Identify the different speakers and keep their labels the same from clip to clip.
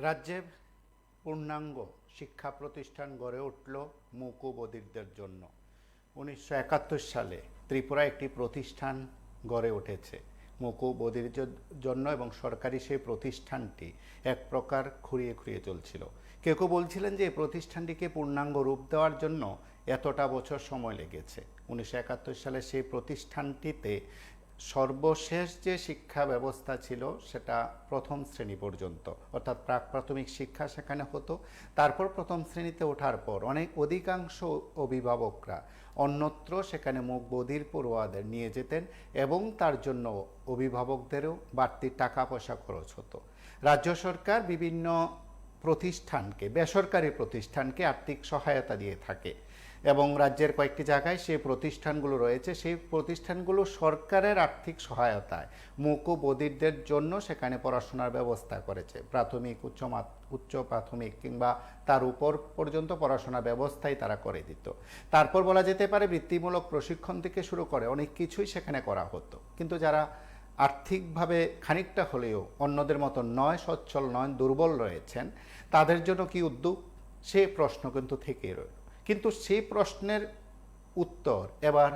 Speaker 1: রাজ্যে পূর্ণাঙ্গ শিক্ষা প্রতিষ্ঠান গড়ে উঠল মুকো বধিরদের জন্য। 1971 সালে ত্রিপুরায় একটি প্রতিষ্ঠান গড়ে উঠেছে মুকো বধিরদের জন্য, এবং সরকারি সেই প্রতিষ্ঠানটি এক প্রকার খুঁড়িয়ে খুঁড়িয়ে চলছিল। কেউ কেউ বলছিলেন যে এই প্রতিষ্ঠানটিকে পূর্ণাঙ্গ রূপ দেওয়ার জন্য এতটা বছর সময় লেগেছে। 1971 সালে সেই প্রতিষ্ঠানটিতে সর্বশেষ যে শিক্ষা ব্যবস্থা ছিল সেটা প্রথম শ্রেণী পর্যন্ত, অর্থাৎ প্রাক প্রাথমিক শিক্ষা সেখানে হতো। তারপর প্রথম শ্রেণীতে ওঠার পর অধিকাংশ অভিভাবকরা অন্যত্র সেখানে মুক বধির পড়ুয়াদের নিয়ে যেতেন, এবং তার জন্য অভিভাবকদেরও বাড়তি টাকা পয়সা খরচ হতো। রাজ্য সরকার বিভিন্ন প্রতিষ্ঠানকে, বেসরকারি প্রতিষ্ঠানকে আর্থিক সহায়তা দিয়ে থাকে, এবং রাজ্যের কয়েকটি জায়গায় সেই প্রতিষ্ঠানগুলো রয়েছে। সেই প্রতিষ্ঠানগুলো সরকারের আর্থিক সহায়তায় মুকো বধিরদের জন্য সেখানে পড়াশোনার ব্যবস্থা করেছে। প্রাথমিক, উচ্চ প্রাথমিক কিংবা তার উপর পর্যন্ত পড়াশোনার ব্যবস্থাই তারা করে দিত। তারপর বলা যেতে পারে বৃত্তিমূলক প্রশিক্ষণ থেকে শুরু করে অনেক কিছুই সেখানে করা হতো। কিন্তু যারা আর্থিকভাবে খানিকটা হলেও অন্যদের মতো নয়, সচ্ছল নয়, দুর্বল রয়েছেন, তাদের জন্য কি উদ্যোগ, সে প্রশ্ন কিন্তু থেকেই রইল। কিন্তু সেই প্রশ্নের উত্তর এবার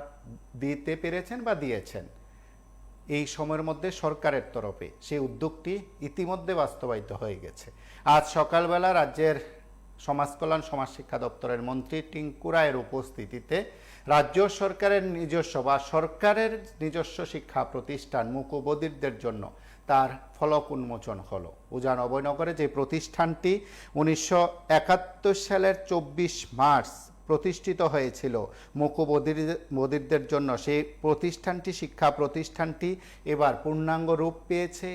Speaker 1: দিতে পেরেছেন বা দিয়েছেন এই সময়ের মধ্যে সরকারের তরফে। সেই উদ্যোগটি ইতিমধ্যে বাস্তবায়িত হয়ে গেছে। আজ সকালবেলা রাজ্যের সমাজকল্যাণ সমাজ শিক্ষা দপ্তরের মন্ত্রী টিঙ্কু রায়ের উপস্থিতিতে রাজ্য সরকারের নিজস্ব বা সরকারের নিজস্ব শিক্ষা প্রতিষ্ঠান মুকো বধিরদের জন্য তার ফলক উন্মোচন হলো। উজান অভয়নগরে যে প্রতিষ্ঠানটি 1971 সালের 24 মার্চ প্রতিষ্ঠিত হয়েছিল মুকো বধিরদের জন্য, সেই প্রতিষ্ঠানটি, শিক্ষা প্রতিষ্ঠানটি এবার পূর্ণাঙ্গ রূপ পেয়েছে,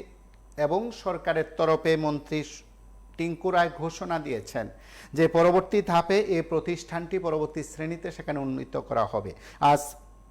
Speaker 1: এবং সরকারের তরফে মন্ত্রী টিঙ্কু রায় ঘোষণা দিয়েছেন যে পরবর্তী ধাপে এই প্রতিষ্ঠানটি পরবর্তী শ্রেণীতে সেখানে উন্নীত করা হবে। আজ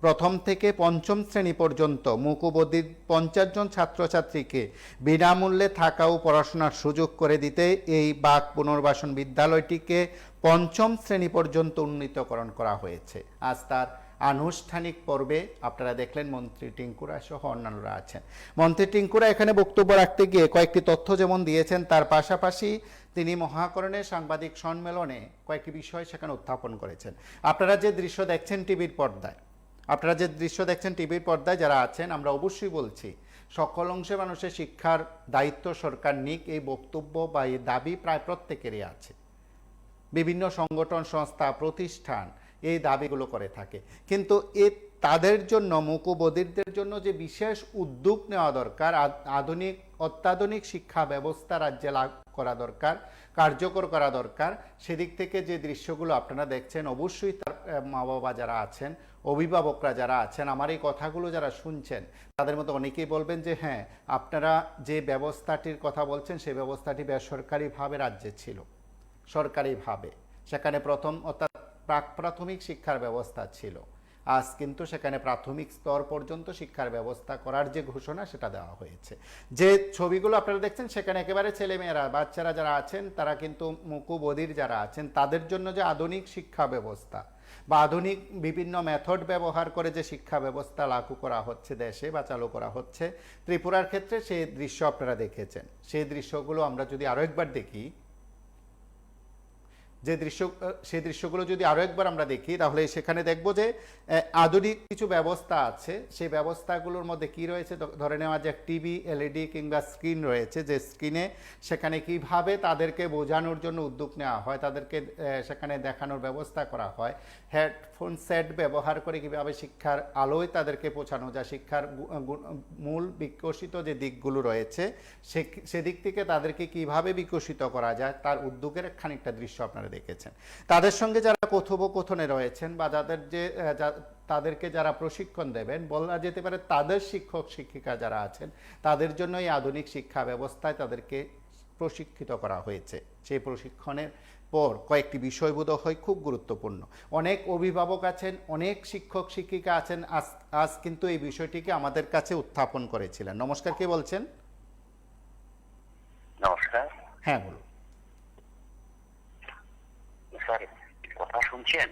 Speaker 1: প্রথম থেকে পঞ্চম শ্রেণী পর্যন্ত মুকো বধির 50 জন ছাত্রছাত্রীকে বিনামূল্যে থাকা ও পড়াশোনার সুযোগ করে দিতে এই বাক পুনর্বাসন বিদ্যালয়টিকে পঞ্চম শ্রেণী পর্যন্ত উন্নীতকরণ করা হয়েছে। আজ তার আনুষ্ঠানিক পর্বে আপনারা দেখলেন মন্ত্রী টিঙ্কু রায় সহ অন্যান্যরা আছেন। মন্ত্রী টিঙ্কু রায় এখানে বক্তব্য রাখতে গিয়ে কয়েকটি তথ্য যেমন দিয়েছেন, তার পাশাপাশি তিনি মহাকরণে সাংবাদিক সম্মেলনে কয়েকটি বিষয় সেখানে উত্থাপন করেছেন। আপনারা যে দৃশ্য দেখছেন টিভির পর্দায় যারা আছেন, আমরা অবশ্যই বলছি সকল অংশে মানুষের শিক্ষার দায়িত্ব সরকার নিক, এই বক্তব্য বা এই দাবি প্রায় প্রত্যেকেরই আছে। বিভিন্ন সংগঠন, সংস্থা, প্রতিষ্ঠান এই দাবিগুলো করে থাকে। কিন্তু তাদের জন্য, মুকো বধিরদের জন্য যে বিশেষ উদ্যোগ নেওয়া দরকার, অত্যাধুনিক শিক্ষা ব্যবস্থা রাজ্যে করা দরকার, কার্যকর করা দরকার, সেদিক থেকে যে দৃশ্যগুলো আপনারা দেখছেন, অবশ্যই তার মা বাবা যারা আছেন, অভিভাবকরা যারা আছেন, আমার এই কথাগুলো যারা শুনছেন, তাদের মধ্যে অনেকেই বলবেন যে হ্যাঁ, আপনারা যে ব্যবস্থাটির কথা বলছেন সেই ব্যবস্থাটি বেসরকারিভাবে রাজ্যে ছিল, সরকারিভাবে সেখানে প্রথম অর্থাৎ প্রাক প্রাথমিক শিক্ষার ব্যবস্থা ছিল। আজ কিন্তু সেখানে প্রাথমিক স্তর পর্যন্ত শিক্ষার ব্যবস্থা করার যে ঘোষণা সেটা দেওয়া হয়েছে। যে ছবিগুলো আপনারা দেখছেন সেখানে একেবারে ছেলেমেয়েরা, বাচ্চারা যারা আছেন, তারা কিন্তু মুকো বধির যারা আছেন, তাদের জন্য যে আধুনিক শিক্ষা ব্যবস্থা বা আধুনিক বিভিন্ন মেথড ব্যবহার করে যে শিক্ষা ব্যবস্থা লাগু করা হচ্ছে দেশে বা চালু করা হচ্ছে, ত্রিপুরার ক্ষেত্রে সেই দৃশ্য আপনারা দেখেছেন। সেই দৃশ্যগুলো আমরা যদি আরও একবার দেখি, সেই দৃশ্যগুলো যদি আরও একবার আমরা দেখি, তাহলে সেখানে দেখব যে আধুনিক কিছু ব্যবস্থা আছে। সেই ব্যবস্থাগুলোর মধ্যে কি রয়েছে, ধরে নেওয়া যে টিভি, এলইডি কিংবা স্ক্রিন রয়েছে, যে স্ক্রিনে সেখানে কিভাবে তাদেরকে বোঝানোর জন্য উদ্যোগ নেওয়া হয়, তাদেরকে সেখানে দেখানোর ব্যবস্থা করা হয়। হেডফোন সেট ব্যবহার করে কিভাবে শিক্ষার আলোয় তাদেরকে পৌঁছানো যায়, শিক্ষার মূল বিকশিত যে দিকগুলো রয়েছে সেদিক থেকে তাদেরকে কিভাবে বিকশিত করা যায়, তার উদ্যোগের খানিকটা দৃশ্য আপনারা দেখেছেন। তাদের সঙ্গে যারা কথোপকথনে রয়েছেন বা তাদেরকে যারা প্রশিক্ষণ দেবেন, বলা যেতে পারে তাদের শিক্ষক শিক্ষিকা যারা আছেন, তাদের জন্য এই আধুনিক শিক্ষা ব্যবস্থায় তাদেরকে প্রশিক্ষিত করা হয়েছে। সেই প্রশিক্ষণের পর কয়েকটি বিষয় বোধ হয় খুব গুরুত্বপূর্ণ। অনেক অভিভাবক আছেন, অনেক শিক্ষক শিক্ষিকা আছেন, আজ কিন্তু এই বিষয়টিকে আমাদের কাছে উত্থাপন করেছিলেন। নমস্কার, কে বলছেন?
Speaker 2: নমস্কার।
Speaker 1: হ্যাঁ, বলুন।
Speaker 2: স্যার, কথা শুনছেন?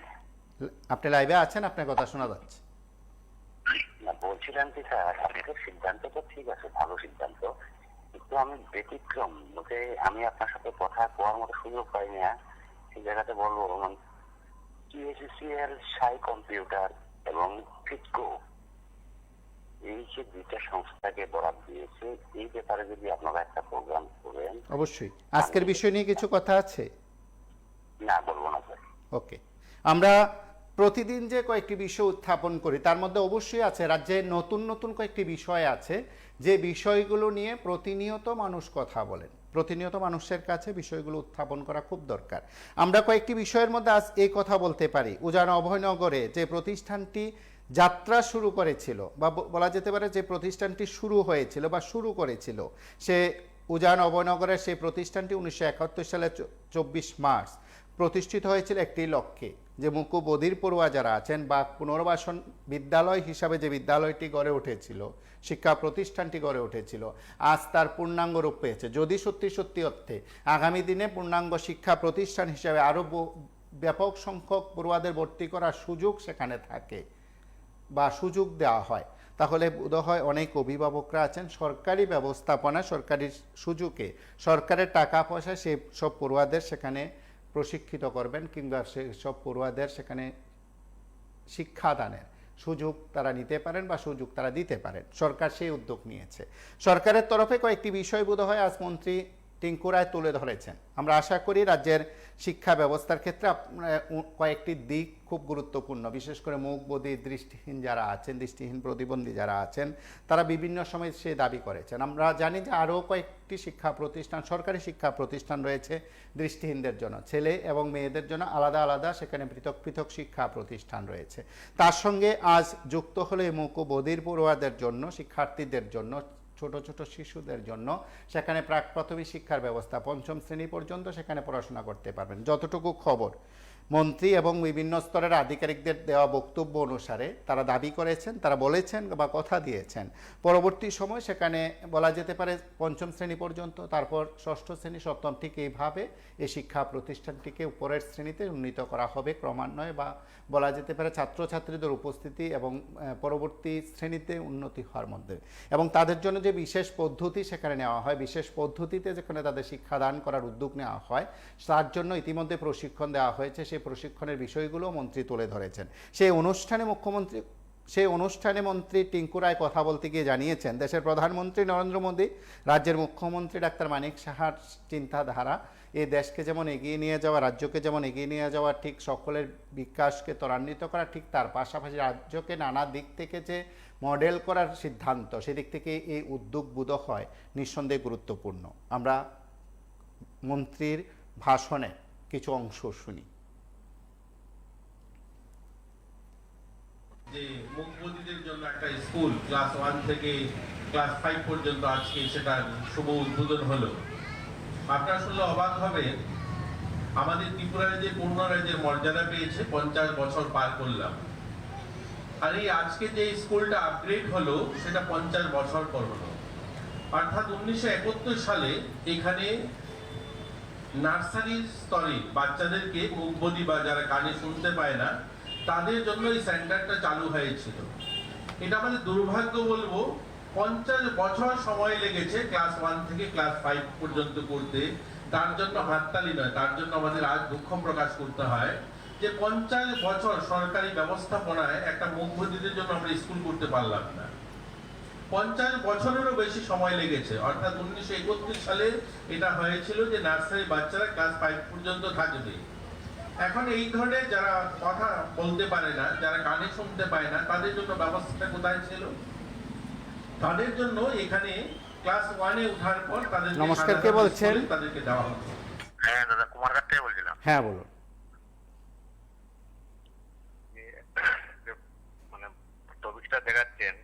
Speaker 1: আপনি লাইভে আছেন, আপনার কথা শোনা যাচ্ছে।
Speaker 2: না, বলছিলাম কি স্যার, আপনাদের সিদ্ধান্ত তো ঠিক আছে, ভালো সিদ্ধান্ত, কিন্তু আমি ব্যতিক্রম বলতে আমি আপনার সাথে কথা কোয়ার মতো সুযোগ পাইনি না। সেই জায়গাতে বলবো মানে টিএসসিএল, সাই কম্পিউটার এবং ফিটকো, এই যে দুইটা সংস্থাকে বরাদ দিয়েছে, এই ব্যাপারে যদি আপনারা একটা প্রোগ্রাম করেন।
Speaker 1: অবশ্যই আজকের বিষয় নিয়ে কিছু কথা আছে।
Speaker 2: না, বলবো না স্যার।
Speaker 1: ওকে, আমরা প্রতিদিন যে কয়েকটি বিষয় উত্থাপন করি তার মধ্যে অবশ্যই আছে রাজ্যে নতুন নতুন কয়েকটি বিষয় আছে যে বিষয়গুলো নিয়ে প্রতিনিয়ত মানুষ কথা বলেন, প্রতিনিয়ত মানুষের কাছে বিষয়গুলো উত্থাপন করা খুব দরকার। আমরা কয়েকটি বিষয়ের মধ্যে আজ এই কথা বলতে পারি। উজান অভয়নগরে যে প্রতিষ্ঠানটি যাত্রা শুরু করেছিল বা বলা যেতে পারে যে প্রতিষ্ঠানটি শুরু হয়েছিল বা শুরু করেছিল, সে উজান অভয়নগরের সেই প্রতিষ্ঠানটি 1971 সালে 24 মার্চ প্রতিষ্ঠিত হয়েছিল একটি লক্ষ্যে, যে মুকু বধির পড়ুয়া যারা আছেন বা পুনর্বাসন বিদ্যালয় হিসাবে যে বিদ্যালয়টি গড়ে উঠেছিল, শিক্ষা প্রতিষ্ঠানটি গড়ে উঠেছিল, আজ তার পূর্ণাঙ্গ রূপ পেয়েছে। যদি সত্যি সত্যি অর্থে আগামী দিনে পূর্ণাঙ্গ শিক্ষা প্রতিষ্ঠান হিসাবে আরও ব্যাপক সংখ্যক পড়ুয়াদের ভর্তি করার সুযোগ সেখানে থাকে বা সুযোগ দেওয়া হয়, তাহলে বোধহয় অনেক অভিভাবকরা আছেন সরকারি ব্যবস্থাপনা, সরকারি সুযোগে, সরকারের টাকা পয়সা সেই সব পড়ুয়াদের সেখানে প্রশিক্ষিত করবেন কিংবা সেসব পড়ুয়াদের সেখানে শিক্ষাদানের সুযোগ তারা নিতে পারেন বা সুযোগ তারা দিতে পারেন। সরকার সেই উদ্যোগ নিয়েছে। সরকারের তরফে কয়েকটি বিষয় বোধহয় আজ মন্ত্রী টিঙ্কু রায় তুলে ধরেছেন। আমরা আশা করি রাজ্যের শিক্ষা ব্যবস্থার ক্ষেত্রে কয়েকটি দিক খুব গুরুত্বপূর্ণ, বিশেষ করে মুখ বধির, দৃষ্টিহীন যারা আছেন, দৃষ্টিহীন প্রতিবন্ধী যারা আছেন, তারা বিভিন্ন সময় সে দাবি করেছেন। আমরা জানি যে আরও কয়েকটি শিক্ষা প্রতিষ্ঠান, সরকারি শিক্ষা প্রতিষ্ঠান রয়েছে দৃষ্টিহীনদের জন্য, ছেলে এবং মেয়েদের জন্য আলাদা আলাদা সেখানে পৃথক পৃথক শিক্ষা প্রতিষ্ঠান রয়েছে। তার সঙ্গে আজ যুক্ত হলে মুক বধির পড়ুয়াদের জন্য, শিক্ষার্থীদের জন্য, ছোট ছোট শিশুদের জন্য সেখানে প্রাক প্রাথমিক শিক্ষার ব্যবস্থা, ৫ম শ্রেণী পর্যন্ত সেখানে পড়াশোনা করতে পারবেন। যতটুকু খবর মন্ত্রী এবং বিভিন্ন স্তরের আধিকারিকদের দেওয়া বক্তব্য অনুসারে তারা দাবি করেছেন, তারা বলেছেন বা কথা দিয়েছেন পরবর্তী সময় সেখানে বলা যেতে পারে ৫ম শ্রেণী পর্যন্ত, তারপর ৬ষ্ঠ শ্রেণী, ৭ম, ঠিক এইভাবে এই শিক্ষা প্রতিষ্ঠানটিকে উপরের শ্রেণীতে উন্নীত করা হবে ক্রমান্বয়ে, বা বলা যেতে পারে ছাত্রছাত্রীদের উপস্থিতি এবং পরবর্তী শ্রেণীতে উন্নতি হওয়ার মধ্যে, এবং তাদের জন্য যে বিশেষ পদ্ধতি সেখানে নেওয়া হয়, বিশেষ পদ্ধতিতে যেখানে তাদের শিক্ষাদান করার উদ্যোগ নেওয়া হয়, তার জন্য ইতিমধ্যে প্রশিক্ষণ দেওয়া হয়েছে। সেই প্রশিক্ষণের বিষয়গুলো মন্ত্রী তুলে ধরেছেন। সেই অনুষ্ঠানে মন্ত্রী টিঙ্কু রায় কথা বলতে গিয়ে জানিয়েছেন, দেশের প্রধানমন্ত্রী নরেন্দ্র মোদী, রাজ্যের মুখ্যমন্ত্রী ডাক্তার মানিক সাহার চিন্তাধারা এই দেশকে যেমন এগিয়ে নিয়ে যাওয়া, রাজ্যকে যেমন এগিয়ে নিয়ে যাওয়া, ঠিক সকলের বিকাশকে ত্বরান্বিত করা, ঠিক তার পাশাপাশি রাজ্যকে নানা দিক থেকে যে মডেল করার সিদ্ধান্ত, সেদিক থেকে এই উদ্যোগ বোধহয় নিঃসন্দেহে গুরুত্বপূর্ণ। আমরা মন্ত্রীর ভাষণে কিছু অংশ শুনি।
Speaker 3: যে মুখবধিরদের জন্য একটা স্কুল ক্লাস 1 থেকে ক্লাস 5 পর্যন্ত আজকে সেটা শুভ উদ্বোধন হলো। আপনারা শুনলে অবাক হবে, আমাদের ত্রিপুরার যে পূর্ণ রাজ্যের মর্যাদা পেয়েছে 50 বছর পার করলাম, আর এই আজকে যে স্কুলটা আপগ্রেড হলো সেটা 50 বছর পর হলো। অর্থাৎ 1971 সালে এখানে নার্সারি স্তরে বাচ্চাদেরকে মুখবধি বা যারা কানে শুনতে পায় না তাদের জন্য এই সেন্টারটা চালু হয়েছিল। এটা আমাদের দুর্ভাগ্য বলবো, 50 বছর সময় লেগেছে ক্লাস 1 থেকে ক্লাস 5 পর্যন্ত করতে। তার জন্য হাততালি নয়, তার জন্য আমাদের আজ দুঃখ প্রকাশ করতে হয় যে 50 বছর সরকারি ব্যবস্থাপনায় একটা মুখবধিরদের জন্য আমরা স্কুল করতে পারলাম না। 50 বছরেরও বেশি সময় লেগেছে। অর্থাৎ 1931 সালে এটা হয়েছিল যে নার্সারি বাচ্চারা ক্লাস 5 পর্যন্ত থাকবে। এখন এই ধরনের যারা কথা বলতে পারে না, যারা কানে শুনতে পায় না, তাদের জন্য ব্যবস্থাটা কোথায় ছিল? তাদের জন্য এখানে ক্লাস 1 এ ওঠার পর তাদের
Speaker 1: নমস্কার, কে বলছেন?
Speaker 3: তাদেরকে দেওয়া হতো।
Speaker 2: হ্যাঁ দাদা, কুমারঘাট থেকে বলছিলাম।
Speaker 1: হ্যাঁ বলুন।
Speaker 2: মানে টপিকটা দেখাচ্ছেন,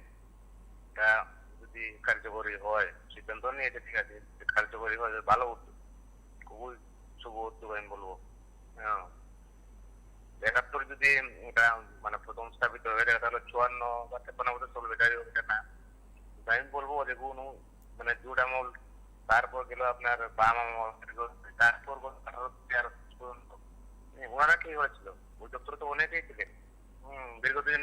Speaker 2: এটা যদি কার্যকরী হয়, সিদ্ধান্ত নিয়েছে ঠিক আছে, কার্যকরী হয় ভালো উদ্যোগ, খুবই শুভ উদ্যোগ আমি বলবো। হ্যাঁ, 71 যদি এটা মানে প্রথম স্থাপিত হয়ে যায় তাহলে 54 বা 53 বছর চলবে, যাই হোক এটা না। আমি বলবো যে কোনো মানে জুট আমল, তারপর গেল আপনার বাম আমল, তারপর ওনারা কি হয়েছিল, ওই দপ্তরে তো অনেকেই ছিলেন। দীর্ঘদিন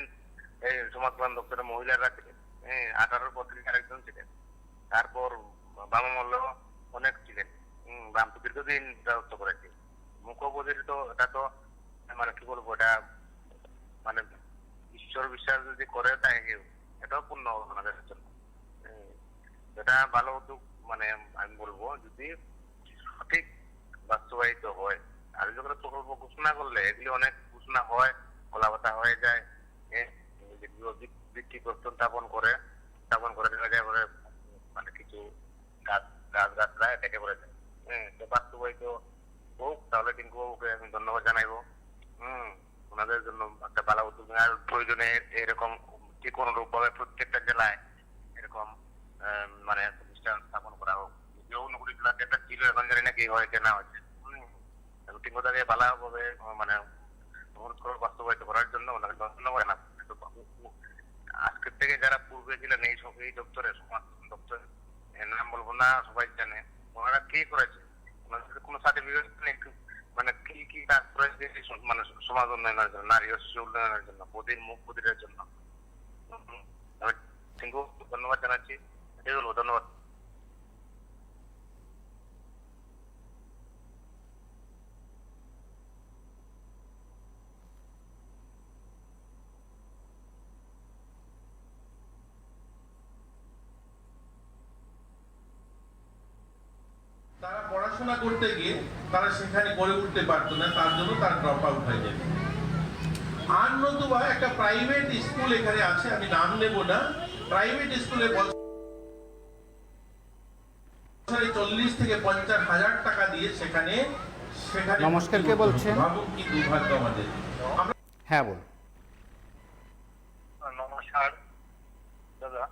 Speaker 2: এই সমাজ কল্যাণ দপ্তরে মহিলারা ছিলেন। 18 পর থেকে আরেকজন ছিলেন। তারপর বামমূল্য অনেক ছিলেন। বাম তো দীর্ঘদিন রাজত্ব করেছে। মুখ্যমন্ত্রী তো এটা তো মানে কি বলবো, এটা মানে ঈশ্বর বিশ্বাস যদি করে তাই এটাও পূর্ণ হবে ওনাদের জন্য। উম, এটা ভালো উদ্যোগ, মানে আমি বলবো যদি সঠিক বাস্তবায়িত হয়। আর যখন প্রকল্প ঘোষণা করলে এগুলি অনেক ঘোষণা হয়, কলাপাতা হয়ে যায়, ভিত্তিপ্রস্তর স্থাপন করে দেখা যায় পরে মানে কিছু গাছগাছরা এটাকে করে দেয়। তো বাস্তবায়িত হোক, তাহলে টিঙ্কু বাবুকে আমি ধন্যবাদ জানাইবো। ওনাদের জন্য একটা ভালো উদ্যোগ। আর প্রয়োজনে এরকম যে কোনো রূপ ভাবে প্রত্যেকটা জেলায় এরকম মানে প্রতিষ্ঠান স্থাপন করা হোক। যে অনুকূল জেলাতে একটা ছিল, এখন জানি না কি হয়েছে না হয়েছে। টিঙ্কু দাকে ভালোভাবে মানে অনুরোধ করে বাস্তবায়িত করার জন্য ওনাকে ধন্যবাদ জানাবো। আজকের থেকে যারা পূর্বে ছিলেন এই দপ্তরে, সমাজ দপ্তরে, এর নাম বলবো না, সবাই জানে ওনারা কি করেছে। ওনাদের কোনো সার্টিফিকেট নেই, মানে কি কি কাজ করেছে মানে সমাজ উন্নয়নের জন্য, নারী ও শিশু উন্নয়নের জন্য, মুখ বধিরের জন্য। আমি টিঙ্কু ধন্যবাদ জানাচ্ছি, এটাই বলবো। ধন্যবাদ।
Speaker 3: তারা পড়াশোনা করতে গিয়ে তারা সেখানে গড়ে উঠতে পারতো না, তার জন্য তার ড্রপ আউট হয়ে যেত। আর নতুবা একটা প্রাইভেট স্কুল এখানে আছে, আমি নাম নেব না, প্রাইভেট স্কুলে বছরে 40 থেকে 50 হাজার টাকা দিয়ে সেখানে
Speaker 1: নমস্কার, কে বলছেন?
Speaker 3: ভাবুন কি দুর্ভাগ্য আমাদের।
Speaker 1: হ্যাঁ বল।
Speaker 2: নমস্কার দাদা,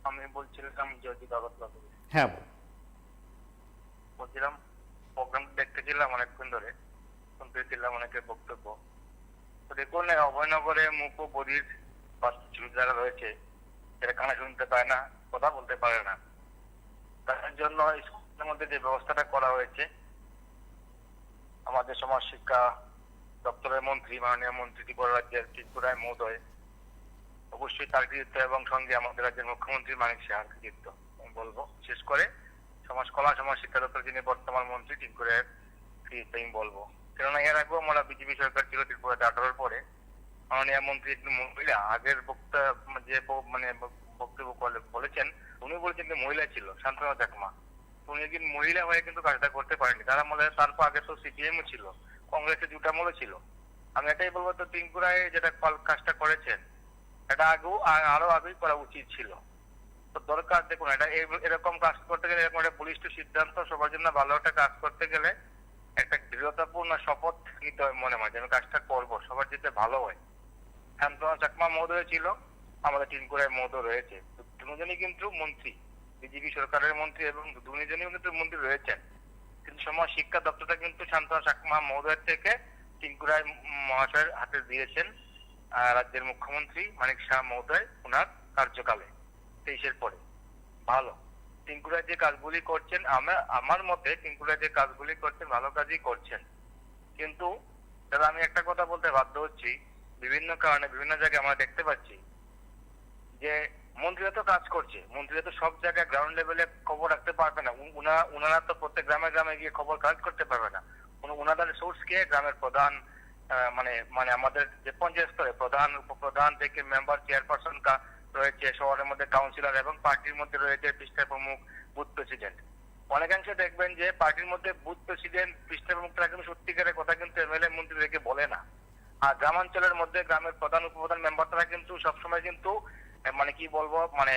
Speaker 2: আমি বলছিলাম যদি কাগজ
Speaker 1: হ্যাঁ বল।
Speaker 2: বলছিলাম প্রোগ্রাম দেখতেছিলাম অনেকক্ষণ ধরে, শুনতেছিলাম অনেকের বক্তব্য। তো দেখুন, অভয়নগরে মুখ ও বধির যারা রয়েছে, সেটা কানে শুনতে পায় না, কথা বলতে পারে না, তার জন্য স্কুলের মধ্যে যে ব্যবস্থাটা করা হয়েছে, আমাদের সমাজ শিক্ষা দপ্তরের মন্ত্রী, মাননীয় মন্ত্রী ত্রিপুরা রাজ্যের ত্রিপুরা রায় মহোদয়, অবশ্যই তার কৃতিত্ব এবং সঙ্গে আমাদের রাজ্যের মুখ্যমন্ত্রী মানিক সাহার কৃতিত্ব আমি বলবো। বিশেষ করে সমাজ শিক্ষা দপ্তর যিনি বর্তমান মন্ত্রী ত্রিপুরার কৃতিত্ব আমি বলবো। কেননা এর আগেও আমরা বিজেপি সরকার ছিল ত্রিপুরাতে 18 পরে, মাননীয় মন্ত্রী একজন মহিলা, আগের বক্তা যে মানে বক্তব্য বলেছেন, উনি বলেছেন যে মহিলা ছিল, শান্তনা চাকমা। উনি একদিন মহিলা হয়ে কিন্তু কাজটা করতে পারেনি। তারা মনে হয় তারপর আগে তো সিপিএম ছিল, কংগ্রেসের দুটা মূলে ছিল। আমি এটাই বলবো, তো ত্রিপুরায় যেটা কাজটা করেছেন, এটা আগেও আরো আগেই করা উচিত ছিল। তো দরকার, দেখুন এটা এরকম কাজ করতে গেলে, এরকম একটা বলিষ্ঠ সিদ্ধান্ত, সবার জন্য ভালো একটা কাজ করতে গেলে একটা দৃঢ়তাপূর্ণ শপথ নিতে হয় মনে মাঝে, আমি কাজটা করবো, সবার যাতে ভালো হয়। শান্তনা চাকমা মহোদয় ছিল, আমাদের ত্রিপুরায় মহোদয় রয়েছে, দুজনই কিন্তু মন্ত্রী, বিজেপি সরকারের মন্ত্রী, এবং দুজনই কিন্তু মন্ত্রী রয়েছেন। কিন্তু সমাজ শিক্ষা দপ্তরটা কিন্তু শান্তনা চাকমা মহোদয়ের থেকে ত্রিপুরায় মহাশয়ের হাতে দিয়েছেন রাজ্যের মুখ্যমন্ত্রী মানিক শাহ মহোদয় ওনার কার্যকালে 23-এর পরে। ভালো ত্রিপুরায় যে কাজগুলি করছেন, আমার মতে ত্রিপুরায় যে কাজগুলি করছেন ভালো কাজই করছেন। কিন্তু দাদা, আমি একটা কথা বলতে বাধ্য হচ্ছি, বিভিন্ন কারণে বিভিন্ন জায়গায় আমরা দেখতে পাচ্ছি যে মন্ত্রীরা তো কাজ করছে, মন্ত্রীরা তো সব জায়গায় গ্রাউন্ড লেভেলে খবর রাখতে পারবে না। ওনারা তো প্রত্যেক গ্রামে গ্রামে গিয়ে খবর কালেক্ট করতে পারবে না। ওনাদের সোর্স কে? গ্রামের প্রধান, মানে আমাদের যে পঞ্চায়েত স্তরে প্রধান, উপপ্রধান থেকে মেম্বার, চেয়ারপারসন রয়েছে, শহরের মধ্যে কাউন্সিলর, এবং পার্টির মধ্যে রয়েছে পৃষ্ঠা প্রমুখ, বুথ প্রেসিডেন্ট। অনেকাংশে দেখবেন যে পার্টির মধ্যে বুথ প্রেসিডেন্ট, পৃষ্ঠা প্রমুখরা কিন্তু সত্যিকারের কথা কিন্তু এমএলএ মন্ত্রীদেরকে বলে না। আর গ্রামাঞ্চলের মধ্যে গ্রামের প্রধান, উপপ্রধান, মেম্বাররা কিন্তু সবসময় কিন্তু মানে কি বলবো, মানে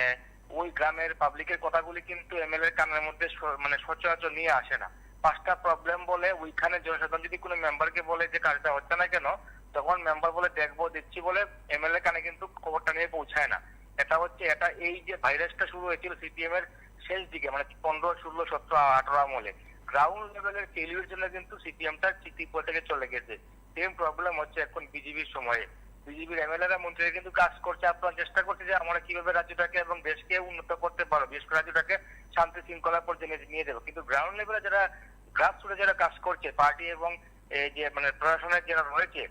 Speaker 2: ওই গ্রামের পাবলিকের কথাগুলি কিন্তু এমএলএ কানের মধ্যে মানে সচরাচর নিয়ে আসে না। 5টা প্রবলেম বলে ওইখানে জনসাধারণ যদি কোনো মেম্বারকে বলে যে কাজটা হচ্ছে না কেন, তখন মেম্বার বলে দেখবো, দিচ্ছি বলে এমএলএ কানে কিন্তু খবরটা নিয়ে পৌঁছায় না। এটা এই যে ভাইরাসটা শুরু হয়েছিল সিপিএম এর শেষ দিকে, মানে 15, 16, 17, 18 আমলে, গ্রাউন্ড লেভেলের ফেলিউর জন্য কিন্তু সিপিএমটা ত্রিপুরা থেকে চলে গেছে। সেম প্রবলেম হচ্ছে এখন বিজেপির সময়ে। বিজেপির এমএলএরা মন্ত্রীরা কিন্তু কাজ করছে, আপনারা চেষ্টা করছে যে আমরা কিভাবে রাজ্যটাকে এবং দেশকে উন্নত করতে পারবো, বিশেষ করে রাজ্যটাকে শান্তি শৃঙ্খলা পর্যন্ত নিয়ে যাবো। কিন্তু গ্রাউন্ড লেভেলে যারা গ্রাসরুটে যারা কাজ করছে, পার্টি এবং এই যে মানে প্রশাসনের যারা রয়েছে,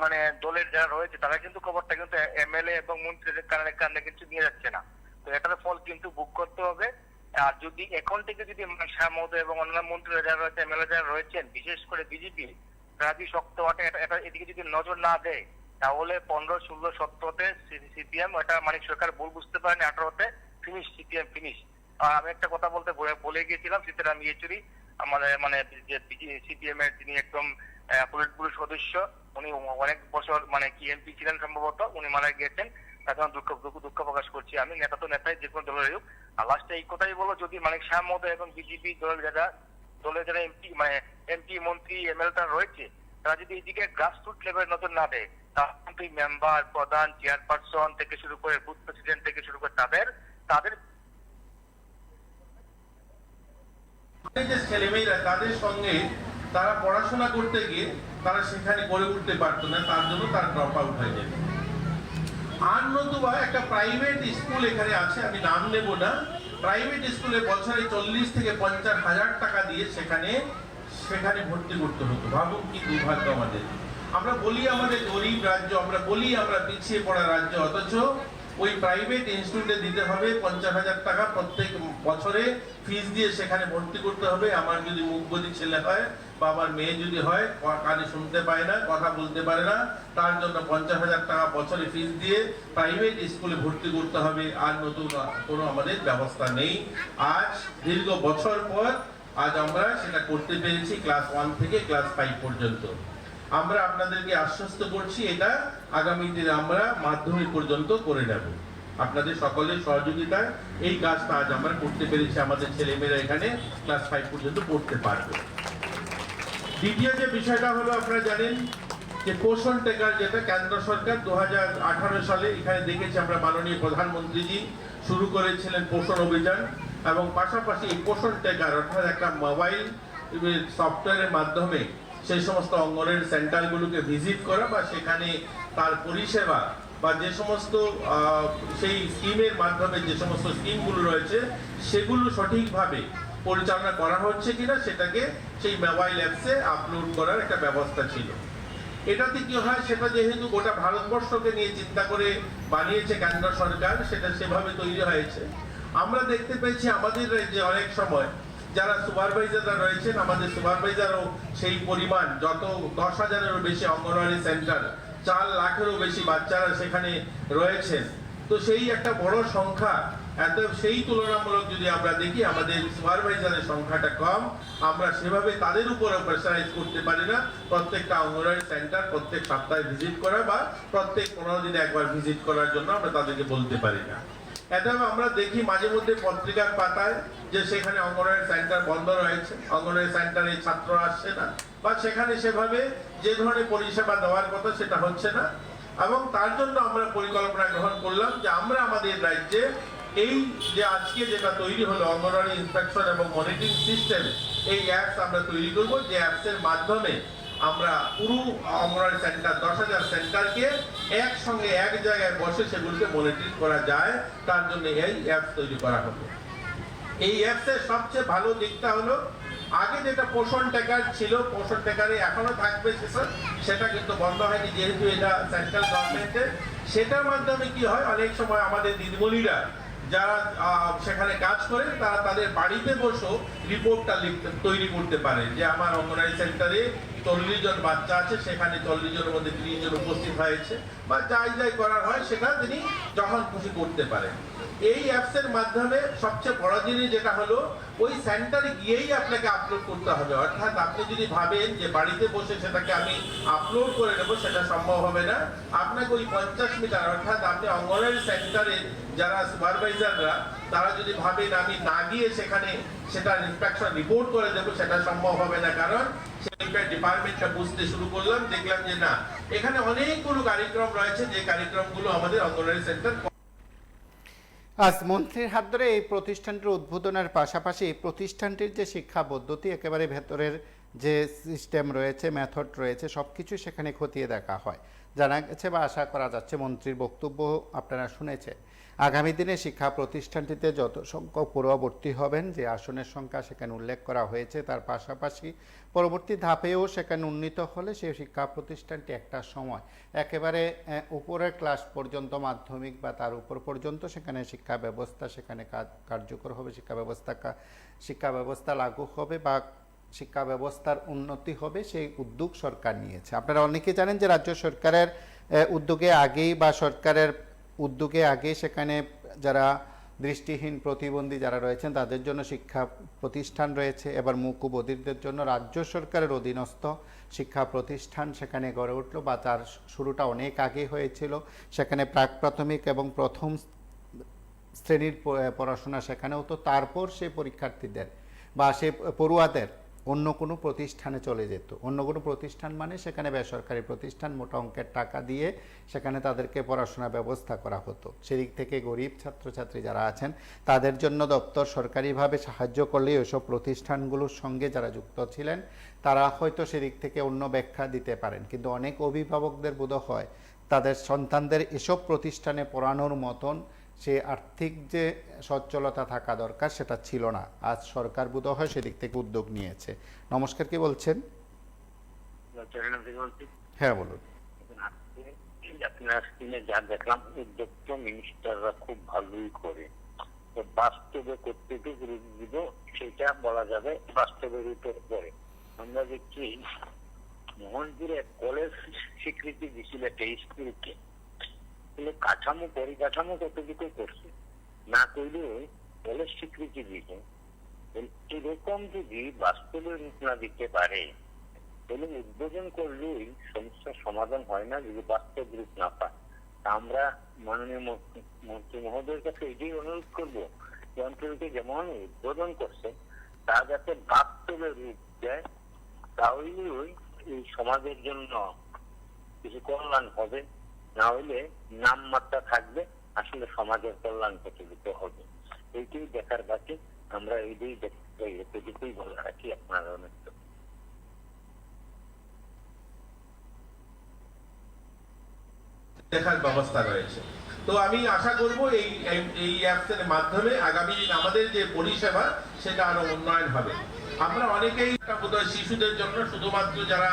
Speaker 2: মানে দলের যারা রয়েছে, তারা কিন্তু খবরটা কিন্তু এমএলএ এবং মন্ত্রীদের কানে কানে কিন্তু নিয়ে যাচ্ছে না। তো এটার ফল কিন্তু বুক করতে হবে। আর যদি এখন থেকে যদি শাহ মহোদয় এবং অন্যান্য মন্ত্রীরা যারা রয়েছে, এমএলএ যারা রয়েছেন, বিশেষ করে বিজেপি, তারা যদি শক্ত হাতে এটা এদিকে যদি নজর না দেয়, তাহলে 15, 16, 17-তে সিপিএম এটা মানিক সরকার ভুল বুঝতে পারেনি, 18-তে ফিনিশ, সিপিএম ফিনিশ। আর আমি একটা কথা বলে গিয়েছিলাম, সীতারাম ইয়েচুরি আমাদের মানে যে সিপিএম এর যিনি একদম পলিট ব্যুরো সদস্য, উনি অনেক বছর মানে কি এমপি ছিলেন সম্ভবত, উনি মারা গিয়েছেন। তার জন্য দুঃখ প্রকাশ করছি আমি। নেতা তো নেতাই, যে কোনো দলের হোক। আর লাস্টে এই কথাই বলো, যদি মানিক শাহ মহোদয় এবং বিজেপি দলের যারা এমপি মন্ত্রী এমএলএ রয়েছে, তারা যদি এদিকে গ্রাসরুট লেভেলে নজর না দেয়, তাহলে মেম্বার, প্রধান, চেয়ারপারসন থেকে শুরু করে বুথ প্রেসিডেন্ট থেকে শুরু করে তাদের
Speaker 3: যে ছেলেমেয়েরা তাদের সঙ্গে তারা পড়াশোনা করতে গিয়ে তারা সেখানে গড়ে উঠতে পারতো না, তার জন্য তার ড্রপ আউট হয়ে যেত। আর নতুবা একটা প্রাইভেট স্কুল এখানে আছে, আমি নাম নেব না, প্রাইভেট স্কুলে বছরে 40 থেকে 50 হাজার টাকা দিয়ে সেখানে ভর্তি করতে হতো। ভাবুন কি দুর্ভাগ্য আমাদের। আমরা বলি আমাদের গরিব রাজ্য, আমরা বলি আমরা পিছিয়ে পড়া রাজ্য, অথচ ওই প্রাইভেট ইনস্টিটিউটে দিতে হবে 50,000 টাকা প্রত্যেক বছরে ফিস দিয়ে সেখানে ভর্তি করতে হবে। আমার যদি মুখবধি ছেলে হয় বা আমার মেয়ে যদি হয়, কানে শুনতে পায় না, কথা বলতে পারে না, তার জন্য 50,000 টাকা বছরে ফিস দিয়ে প্রাইভেট স্কুলে ভর্তি করতে হবে। আর নতুন কোনো আমাদের ব্যবস্থা নেই। আজ দীর্ঘ বছর পর আজ আমরা সেটা করতে পেরেছি, ক্লাস 1 থেকে ক্লাস 5 পর্যন্ত। আমরা আপনাদেরকে আশ্বস্ত করছি এটা আগামী দিনে আমরা মাধ্যমিক পর্যন্ত করে নেব। আপনাদের সকলের সহযোগিতায় এই কাজটা আজ আমরা করতে পেরেছি, আমাদের ছেলেমেয়েরা এখানে ক্লাস 5 পর্যন্ত পড়তে পারবে। দ্বিতীয় যে বিষয়টা হলো, আপনারা জানেন যে পোষণ টেকার, যেটা কেন্দ্র সরকার 2018 সালে এখানে দেখেছি আমরা মাননীয় প্রধানমন্ত্রীজি শুরু করেছিলেন পোষণ অভিযান, এবং পাশাপাশি এই পোষণ টেকার অর্থাৎ একটা মোবাইল সফটওয়্যারের মাধ্যমে সেই সমস্ত অঙ্গনওয়াড়ি সেন্টারগুলোকে ভিজিট করা বা সেখানে তার পরিষেবা বা যে সমস্ত সেই স্কিমের মাধ্যমে যে সমস্ত স্কিমগুলো রয়েছে সেগুলো সঠিকভাবে পরিচালনা করা হচ্ছে কিনা সেটাকে সেই মোবাইল অ্যাপসে আপলোড করার একটা ব্যবস্থা ছিল। এটাতে কি হয়, সেটা যেহেতু গোটা ভারতবর্ষকে নিয়ে চিন্তা করে বানিয়েছে কেন্দ্র সরকার, সেটা সেভাবে তৈরি হয়েছে। আমরা দেখতে পেয়েছি আমাদের যে অনেক সময় যারা সুপারভাইজাররা রয়েছেন, আমাদের সুপারভাইজারও সেই পরিমাণ, যত 10,000-এরও বেশি অঙ্গনওয়াড়ি সেন্টার, 4 লাখেরও বেশি বাচ্চারা সেখানে রয়েছেন। তো সেই একটা বড় সংখ্যা, সেই তুলনামূলক যদি আমরা দেখি আমাদের সুপারভাইজারের সংখ্যাটা কম, আমরা সেভাবে তাদের উপরে প্রেসারাইজ করতে পারি না প্রত্যেকটা অঙ্গনওয়াড়ি সেন্টার প্রত্যেক সপ্তাহে ভিজিট করা বা প্রত্যেক 15 দিনে একবার ভিজিট করার জন্য আমরা তাদেরকে বলতে পারি না। এটা আমরা দেখি মাঝে মধ্যে পত্রিকার পাতায় যে সেখানে অঙ্গনওয়াড়ি সেন্টার বন্ধ রয়েছে, অঙ্গনওয়াড়ি সেন্টারে ছাত্র আসছে না, বা সেখানে সেভাবে যে ধরনের পরিষেবা দেওয়ার কথা সেটা হচ্ছে না। এবং তার জন্য আমরা পরিকল্পনা গ্রহণ করলাম যে আমরা আমাদের রাজ্যে এই যে আজকে যেটা তৈরি হলো অঙ্গনওয়াড়ি ইন্সপেকশন এবং মনিটরিং সিস্টেম, এই অ্যাপস আমরা তৈরি করব, যে অ্যাপসের মাধ্যমে আমরা পুরো অঙ্গনওয়াড়ি সেন্টার 10,000 সেন্টারকে একসঙ্গে এক জায়গায় বসে সেগুলোকে মনিটরিং করা যায়। তার জন্য এই অ্যাপস তৈরি করা হবে। এই অ্যাপসের সবচেয়ে ভালো দিকটা হলো, আগে যেটা পোষণ টেকার ছিল, পোষণ টেকারে এখনো থাকবে সেটা কিন্তু বন্ধ হয়নি, যেহেতু এটা সেন্ট্রাল গভর্নমেন্টের। সেটার মাধ্যমে কি হয়, অনেক সময় আমাদের দিদিমণিরা যারা সেখানে কাজ করেন তারা তাদের বাড়িতে বসেও রিপোর্টটা তৈরি করতে পারে যে আমার অঙ্গনওয়াড়ি সেন্টারে 40 জন বাচ্চা আছে, সেখানে 40 জনের মধ্যে 30 জন উপস্থিত হয়েছে, বা যাই করার হয় সেটা তিনি যখন খুশি করতে পারেন। এই অ্যাপসের মাধ্যমে সবচেয়ে বড় জিনিস যেটা হলো, ওই সেন্টারে গিয়েই আপনাকে আপলোড করতে হবে। অর্থাৎ আপনি যদি ভাবেন যে বাড়িতে বসে সেটাকে আমি আপলোড করে নেবো, সেটা সম্ভব হবে না। আপনাকে ওই 50 মিটার, অর্থাৎ আপনি অঙ্গনওয়াড়ি সেন্টারে যারা সুপারভাইজাররা তারা যদি ভাবেন আমি না গিয়ে সেখানে সেটা ইন্সপেকশন রিপোর্ট করে দেবো, সেটা সম্ভব হবে না। কারণ সেইটা ডিপার্টমেন্টটা বুঝতে শুরু করলাম, দেখলাম যে না, এখানে অনেকগুলো কার্যক্রম রয়েছে যে কার্যক্রমগুলো আমাদের অঙ্গনওয়াড়ি সেন্টার।
Speaker 1: আজ মন্ত্রীর হাত ধরে এই প্রতিষ্ঠানটির উদ্বোধনের পাশাপাশি এই প্রতিষ্ঠানটির যে শিক্ষা পদ্ধতি, একেবারে ভেতরের যে সিস্টেম রয়েছে, মেথড রয়েছে, সব কিছু সেখানে খতিয়ে দেখা হয়। জানা গেছে বা আশা করা যাচ্ছে, মন্ত্রীর বক্তব্য আপনারা শুনেছেন, আগামী দিনে শিক্ষা প্রতিষ্ঠানটিতে যত সংখ্যক পড়ুয়া ভর্তি হবেন, যে আসনের সংখ্যা সেখানে উল্লেখ করা হয়েছে, তার পাশাপাশি পরবর্তী ধাপেও সেখানে উন্নীত হলে সেই শিক্ষা প্রতিষ্ঠানটি একটা সময় একেবারে উপরের ক্লাস পর্যন্ত, মাধ্যমিক বা তার উপর পর্যন্ত সেখানে শিক্ষা ব্যবস্থা সেখানে কার্যকর হবে, শিক্ষা ব্যবস্থা লাগু হবে বা শিক্ষা ব্যবস্থার উন্নতি হবে, সেই উদ্যোগ সরকার নিয়েছে। আপনারা অনেকে জানেন যে রাজ্য সরকারের উদ্যোগে আগেই বা সরকারের উদ্যোগে আগে সেখানে যারা দৃষ্টিহীন, প্রতিবন্ধী যারা রয়েছেন তাদের জন্য শিক্ষা প্রতিষ্ঠান রয়েছে। এবার মুকু বধিরদের জন্য রাজ্য সরকারের অধীনস্থ শিক্ষা প্রতিষ্ঠান সেখানে গড়ে উঠল, বা তার শুরুটা অনেক আগে হয়েছিল। সেখানে প্রাক প্রাথমিক এবং প্রথম শ্রেণীর পড়াশোনা সেখানে হতো, তারপর সে পরীক্ষার্থীদের বা সে পড়ুয়াদের অন্য কোনো প্রতিষ্ঠানে চলে যেত। অন্য কোনো প্রতিষ্ঠান মানে সেখানে বেসরকারি প্রতিষ্ঠান, মোটা অঙ্কের টাকা দিয়ে সেখানে তাদেরকে পড়াশোনার ব্যবস্থা করা হতো। সেদিক থেকে গরিব ছাত্রছাত্রী যারা আছেন তাদের জন্য দপ্তর সরকারিভাবে সাহায্য করলে ওইসব প্রতিষ্ঠানগুলোর সঙ্গে যারা যুক্ত ছিলেন তারা হয়তো সেদিক থেকে অন্য ব্যাখ্যা দিতে পারেন, কিন্তু অনেক অভিভাবকদের বোধ হয় তাদের সন্তানদের এসব প্রতিষ্ঠানে পড়ানোর মতন সে আর্থিক যে সচ্ছলতা থাকা দরকার সেটা ছিল না। আজ সরকার বোধ হয় সেদিক থেকে উদ্যোগ নিয়েছে। নমস্কার, কি বলছেন? হ্যাঁ বলুন।
Speaker 4: আপনার স্ক্রিনে যা দেখলাম, উদ্যোগ তো মিনিস্টাররা খুব ভালোই করে, বাস্তবে করতে গুরুত্ব দিব সেটা বলা যাবে বাস্তবের উপরে। আমরা দেখছি মোহনপুরে কলেজ স্বীকৃতি দিছিল একটা স্কুলকে, কাঠামো পরিকাঠামো কতটুকু করছে না করলে কলেজ স্বীকৃতি দিতে। এরকম যদি বাস্তবে রূপ না দিতে পারে তাহলে উদ্বোধন করলেই সমস্যার সমাধান হয় না, যদি বাস্তব রূপ না পায়। আমরা মাননীয় মন্ত্রী মহোদয়ের কাছে এটাই অনুরোধ করবো যে অঞ্চলকে যেমন উদ্বোধন করছে তা যাতে বাস্তবে রূপ দেয়, তাহলেই এই সমাজের জন্য কিছু কল্যাণ হবে। না হইলে নামমাত্রা থাকবে, আসলে সমাজের কল্যাণ প্রচলিত হবে। এইটাই দেখার বাকি, আমরা এইটাই এতটুকুই বলে রাখি। আপনার অনেক
Speaker 3: দেখার ব্যবস্থা রয়েছে। তো আমি আশা করব এই অ্যাপসের মাধ্যমে আগামী দিন আমাদের যে পরিষেবা সেটা আরো উন্নয়ন হবে। আমরা অনেকেই বোধহয় শিশুদের জন্য শুধুমাত্র যারা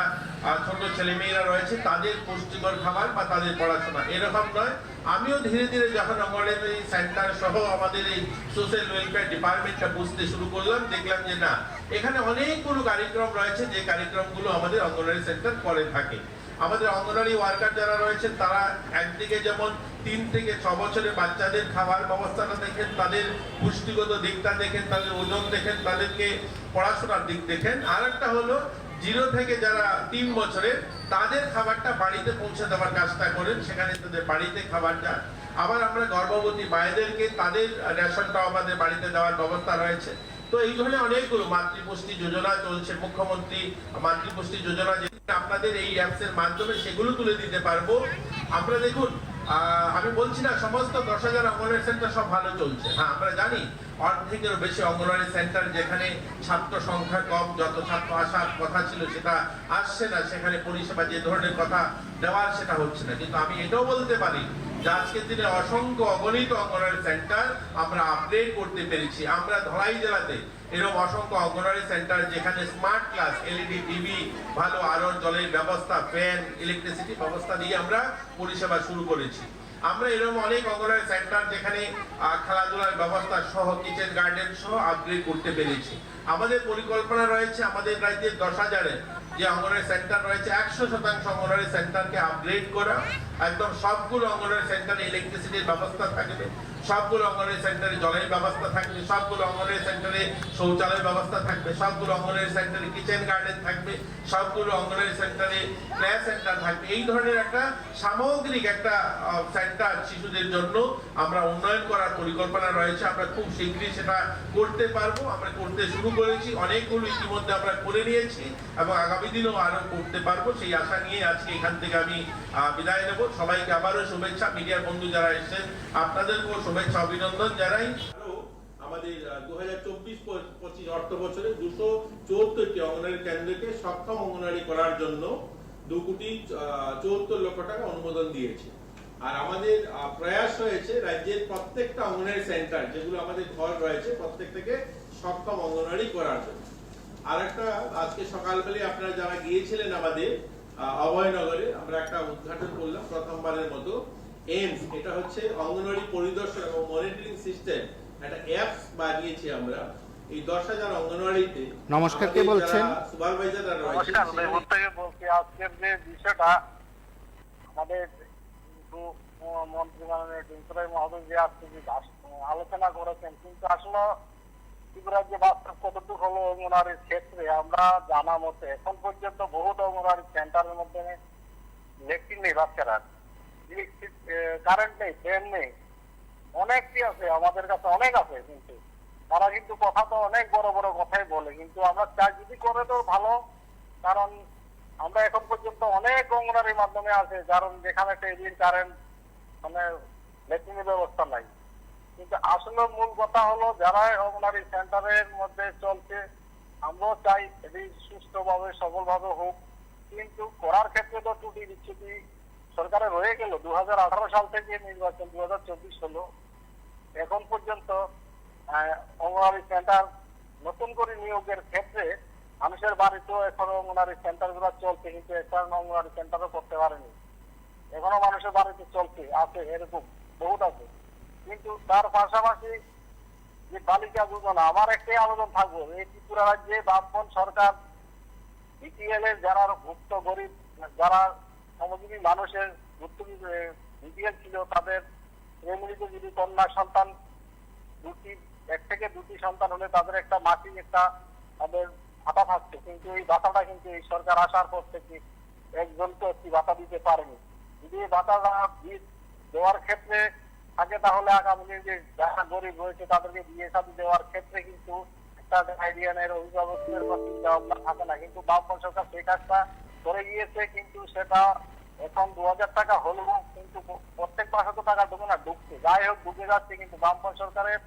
Speaker 3: ছোট ছেলে মেয়েরা রয়েছে তাদের পুষ্টিকর খাবার বা তাদের পড়াশোনা এরকম নয়। আমিও ধীরে ধীরে যখন অঙ্গনওয়াড়ি সেন্টার সহ আমাদের এই সোশ্যাল ওয়েলফেয়ার ডিপার্টমেন্টটা বুঝতে শুরু করলাম, দেখলাম যে না, এখানে অনেকগুলো কার্যক্রম রয়েছে যে কার্যক্রমগুলো আমাদের অঙ্গনওয়াড়ি সেন্টার করে থাকে। আমাদের অঙ্গনওয়াড়ি ওয়ার্কার যারা রয়েছেন তারা একদিকে যেমন 3 থেকে 6 বছরের বাচ্চাদের খাবার ব্যবস্থাটা দেখেন, তাদের পুষ্টিগত দিকটা দেখেন, তাদের ওজন দেখেন, তাদেরকে পড়াশোনার দিক দেখেন। আর একটা হলো 0 থেকে যারা 3 বছরের তাদের খাবারটা বাড়িতে পৌঁছে দেওয়ার কাজটা করেন, সেখানে তাদের বাড়িতে খাবার যায়। আবার আমরা গর্ভবতী মায়েদেরকে তাদের রেশনটাও আমাদের বাড়িতে দেওয়ার ব্যবস্থা রয়েছে। তো এই ধরনের অনেকগুলো মাতৃপুষ্টি যোজনা চলছে, মুখ্যমন্ত্রী মাতৃপুষ্টি যোজনা, আপনাদের এই অ্যাপসের মাধ্যমে সেগুলো তুলে দিতে পারবো। আমরা দেখুন, আমি বলছি না সমস্ত 10,000 অঙ্গনওয়াড়ি সেন্টার সব ভালো চলছে। হ্যাঁ, আমরা জানি অর্ধেকেরও বেশি অঙ্গনওয়াড়ি সেন্টার যেখানে ছাত্র সংখ্যা কম, যত ছাত্র আসার কথা ছিল সেটা আসছে না, সেখানে পরিষেবা যে ধরনের কথা দেওয়ার সেটা হচ্ছে না। কিন্তু আমি এটাও বলতে পারি যে আজকের দিনে অসংখ্য অগণিত অঙ্গনওয়াড়ি সেন্টার আমরা আপগ্রেড করতে পেরেছি। আমরা ধলাই জেলাতে এরকম অসংখ্য অঙ্গনওয়াড়ি সেন্টার যেখানে স্মার্ট ক্লাস, এলইডি টিভি, ভালো আলোর জলের ব্যবস্থা, ফ্যান, ইলেকট্রিসিটি ব্যবস্থা দিয়ে আমরা পরিষেবা শুরু করেছি। আমরা এরকম অনেক অঙ্গনওয়াড়ি সেন্টার যেখানে খেলাধুলার ব্যবস্থা সহ কিচেন গার্ডেন সহ আপগ্রেড করতে পেরেছি। আমাদের পরিকল্পনা রয়েছে আমাদের রাজ্যের 10,000-এ যে অঙ্গনওয়াড়ি সেন্টার রয়েছে 100% অঙ্গনওয়াড়ি সেন্টারকে আপগ্রেড করা। একদম সবগুলো অঙ্গনওয়াড়ি সেন্টারে ইলেকট্রিসিটির ব্যবস্থা থাকবে, সবগুলো অঙ্গনওয়াড়ি সেন্টারে জলের ব্যবস্থা থাকবে, সবগুলো অঙ্গনওয়াড়ি সেন্টারে শৌচালয়ের ব্যবস্থা থাকবে, সবগুলো অঙ্গনওয়াড়ি সেন্টারে কিচেন গার্ডেন থাকবে, সবগুলো অঙ্গনওয়াড়ি সেন্টারে প্লে সেন্টার থাকবে। এই ধরনের একটা সামগ্রিক একটা সেন্টার শিশুদের জন্য আমরা উন্নয়ন করার পরিকল্পনা রয়েছে। আমরা খুব শীঘ্রই সেটা করতে পারবো, আমরা করতে শুরু করেছি, অনেকগুলো ইতিমধ্যে আমরা করে নিয়েছি এবং আগামী দিনেও আরো করতে পারবো, সেই আশা নিয়ে আজকে এখান থেকে আমি বিদায় নেব। সবাইকে আবারও শুভেচ্ছা, মিডিয়ার বন্ধু যারা এসেছেন আপনাদেরকেও শুভেচ্ছা অভিনন্দন জানাই। আমাদের 2024-25 অর্থ বছরে 274টি অঙ্গনওয়াড়ি কেন্দ্রকে সক্ষম অঙ্গনওয়াড়ি করার জন্য 2,74,00,000 টাকা অনুমোদন দিয়েছে। আর আমাদের প্রয়াস রয়েছে রাজ্যের প্রত্যেকটা অঙ্গনওয়াড়ি সেন্টার যেগুলো আমাদের ঘর রয়েছে প্রত্যেকটাকে সক্ষম অঙ্গনওয়াড়ি করার জন্য। আর একটা আজকে সকালবেলায় আপনারা যারা গিয়েছিলেন আমাদের অভয়নগরে আমরা একটা উদ্ঘাটন করলাম প্রথমবারের মতো এমস, এটা হচ্ছে অঙ্গনওয়াড়ি পরিদর্শন এবং মনিটরিং সিস্টেম, একটা অ্যাপস বানিয়েছি আমরা এই 10,000 অঙ্গনওয়াড়িতে।
Speaker 1: নমস্কার, কে বলছেন?
Speaker 3: সুপারভাইজাররা রয়েছে।
Speaker 2: নমস্কার, মেহুর থেকে বলছি। আজকের যে বিষয়টা আমাদের কিন্তু মন্ত্রী মাননীয় টিঙ্কুরাই মহোদয় যে আজকে যে আলোচনা করেছেন, কিন্তু আসলে ত্রিপুরার যে বাস্তব কতটুকু হলো অঙ্গনওয়াড়ির ক্ষেত্রে আমরা জানা মতে এখন পর্যন্ত বহুত অঙ্গনওয়াড়ি সেন্টারের মধ্যে ইলেকট্রিক নেই, বাচ্চারা ইলেকট্রিক কারেন্ট নেই, ফ্যান নেই, অনেকটি আছে আমাদের কাছে, অনেক আছে। কিন্তু তারা কিন্তু কথা তো অনেক বড় বড় কথাই বলে, কিন্তু আমরা চাই যদি করে তো ভালো। কারণ আমরা এখন পর্যন্ত অনেক অঙ্গনওয়াড়ির মাধ্যমে আছে কারণ যেখানে টেবিল কারেন্ট মানে ল্যাট্রিনের ব্যবস্থা নাই। কিন্তু আসলে মূল কথা হলো যারা অঙ্গনওয়াড়ি সেন্টারের মধ্যে চলছে আমরাও চাই এটি সুস্থভাবে সফলভাবে হোক, কিন্তু করার ক্ষেত্রে তো ত্রুটি বিচ্ছুটি সরকারে রয়ে গেল। 2018 সাল থেকে নির্বাচন 2024 হলো, এখন পর্যন্ত অঙ্গনওয়াড়ি সেন্টার নতুন করে নিয়োগের ক্ষেত্রে মানুষের বাড়িতেও এখনো অঙ্গনওয়াড়ি সেন্টার গুলো চলছে, কিন্তু এখন অঙ্গনওয়াড়ি সেন্টারও করতে পারেনি। এখনো মানুষের বাড়িতে চলছে, আছে, এরকম বহুত আছে। কিন্তু তার পাশাপাশি যে বালিকা যোজনা, আমার একটাই আবেদন থাকবো, এই ত্রিপুরা রাজ্যে বামপন সরকার বিপিএল এর যারা ভুক্ত গরিব, যারা শ্রমজীবী মানুষের ভুক্ত বিপিএল ছিল, তাদের ফ্যামিলিতে যদি কন্যা সন্তান এক থেকে দুটি সন্তান হলে তাদের একটা মাসিক একটা তাদের ভাতা থাকছে, কিন্তু এই ভাতাটা কিন্তু এই সরকার আসার পর থেকে একজনকে একটি ভাতা দিতে পারেনি। যদি এই ভাতাটা দেওয়ার ক্ষেত্রে থাকে তাহলে আগামী দিনে যে যারা গরিব রয়েছে তাদেরকে বিয়ে শাদী দেওয়ার ক্ষেত্রে কিন্তু একটা গাইডিয়ানের অভিভাবকদের চিন্তা ভাবনা থাকে না। কিন্তু বামপন সরকার সেই কাজটা করে গিয়েছে, কিন্তু সেটা এখন 2,000 টাকা হলেও কিন্তু প্রত্যেক মাসে তো টাকা ঢুকে না, ঢুকছে, যাই হোক ঢুকে যাচ্ছে। কিন্তু বামপন সরকারের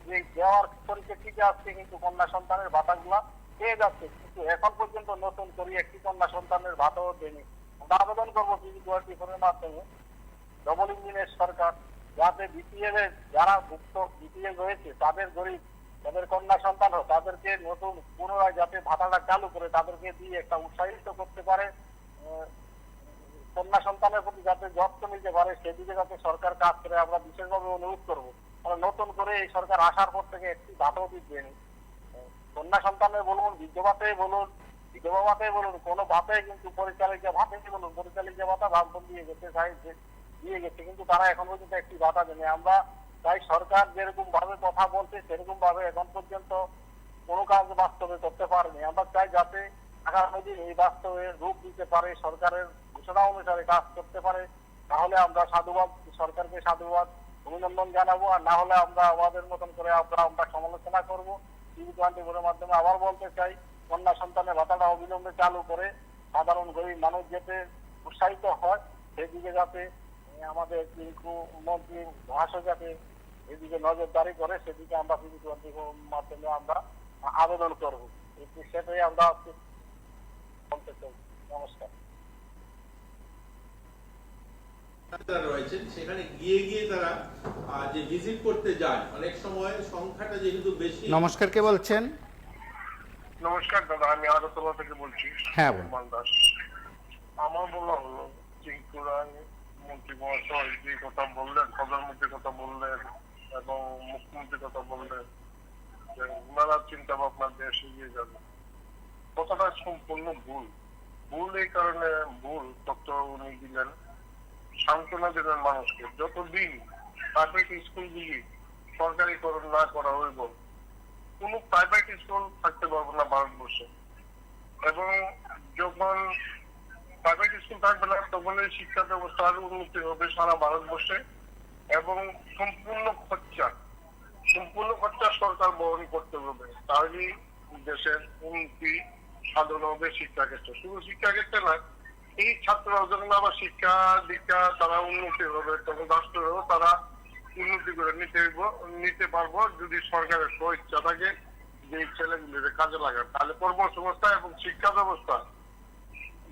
Speaker 2: যে দেওয়ার পরিপ্রেক্ষিতে আসছে কিন্তু কন্যা সন্তানের ভাতাগুলা পেয়ে যাচ্ছে, কিন্তু এখন পর্যন্ত নতুন করে একটি কন্যা সন্তানের ভাতাও দেয়নি। আমরা আবেদন করবো বিপিএল মাধ্যমে ডবল ইঞ্জিনের সরকার যাতে বিপিএল এর যারা ভুক্ত বিপিএল রয়েছে তাদের গরিব তাদের কন্যা সন্তান হোক, তাদেরকে নতুন পুনরায় যাতে ভাতাটা চালু করে তাদেরকে দিয়ে একটা উৎসাহিত করতে পারে, কন্যা সন্তানের প্রতি যাতে যত্ন নিতে পারে সেদিকে যাতে সরকার কাজ করে আমরা বিশেষভাবে অনুরোধ করবো। নতুন করে এই সরকার আসার পর থেকে একটি ভাতাও দিচ্ছেন, কন্যা সন্তানের বলুন, বিধবা ভাতাই বলুন, কোনো ভাতাই কিন্তু পরিচালিকা ভাতা বামপন দিয়ে গেছে, কিন্তু তারা এখন পর্যন্ত একটি ভাতা দেয়নি। আমরা তাই সরকার যেরকম ভাবে কথা বলছে সেরকম ভাবে এখন পর্যন্ত কোনো কাজ বাস্তবে করতে পারেনি। আমরা চাই যাতে আগামী দিন এই বাস্তবে রূপ দিতে পারে, সরকারের ঘোষণা অনুসারে কাজ করতে পারে, তাহলে আমরা সরকারকে সাধুবাদ অভিনন্দন জানাবো। আর না হলে আমরা আমাদের মতন করে আমরা সমালোচনা করবো। টিভি24 মাধ্যমে আবার বলতে চাই, কন্যা সন্তানের ভাতাটা অবিলম্বে চালু করে সাধারণ গরিব মানুষ যাতে উৎসাহিত হয়, সেদিকে যাতে আমাদের মন্ত্রী মহাশয় যাতে এদিকে নজরদারি করে, সেদিকে আমরা টিভি24 মাধ্যমে আমরা আবেদন করবো। সেটাই আমরা বলতে চাই। নমস্কার।
Speaker 3: রয়েছেন সেখানে গিয়ে গিয়ে তারা যে ভিজিট করতে যায়, অনেক সময় সংখ্যাটা যেহেতু বেশি।
Speaker 1: নমস্কার, কে বলছেন?
Speaker 2: নমস্কার দাদা, আমি আগরতলা থেকে বলছি।
Speaker 1: হ্যাঁ, বলুন।
Speaker 2: দাস। আমার বলা হলো ত্রিপুরায় মন্ত্রী মহাশয় যে কথা বললেন, প্রধানমন্ত্রীর কথা বললেন এবং মুখ্যমন্ত্রীর কথা বললেন যে ওনারা চিন্তা ভাবনা দেশ এগিয়ে যাবে, কথাটা সম্পূর্ণ ভুল। এই কারণে ভুল তথ্য উনি দিলেন, সান্ত্বনা দিলেন মানুষকে। যতদিন প্রাইভেট স্কুলগুলি সরকারিকরণ না করা হইব, কোন প্রাইভেট স্কুল থাকতে পারবো না ভারতবর্ষে। এবং যখন প্রাইভেট স্কুল থাকবে না তখন এই শিক্ষা ব্যবস্থার উন্নতি হবে সারা ভারতবর্ষে, এবং সম্পূর্ণ খরচা সরকার বহন করতে হবে। তাহলেই দেশের উন্নতি সাধন হবে শিক্ষা ক্ষেত্রে। শুধু শিক্ষা ক্ষেত্রে নয়, এই ছাত্ররা যখন আবার শিক্ষা দীক্ষা তারা উন্নতি হবে, তখন রাষ্ট্রেও তারা উন্নতি করে নিতে পারবো যদি সরকারের ইচ্ছা থাকে যে ছেলেগুলির কাজে লাগান। তাহলে কর্মসংস্থান এবং শিক্ষা ব্যবস্থা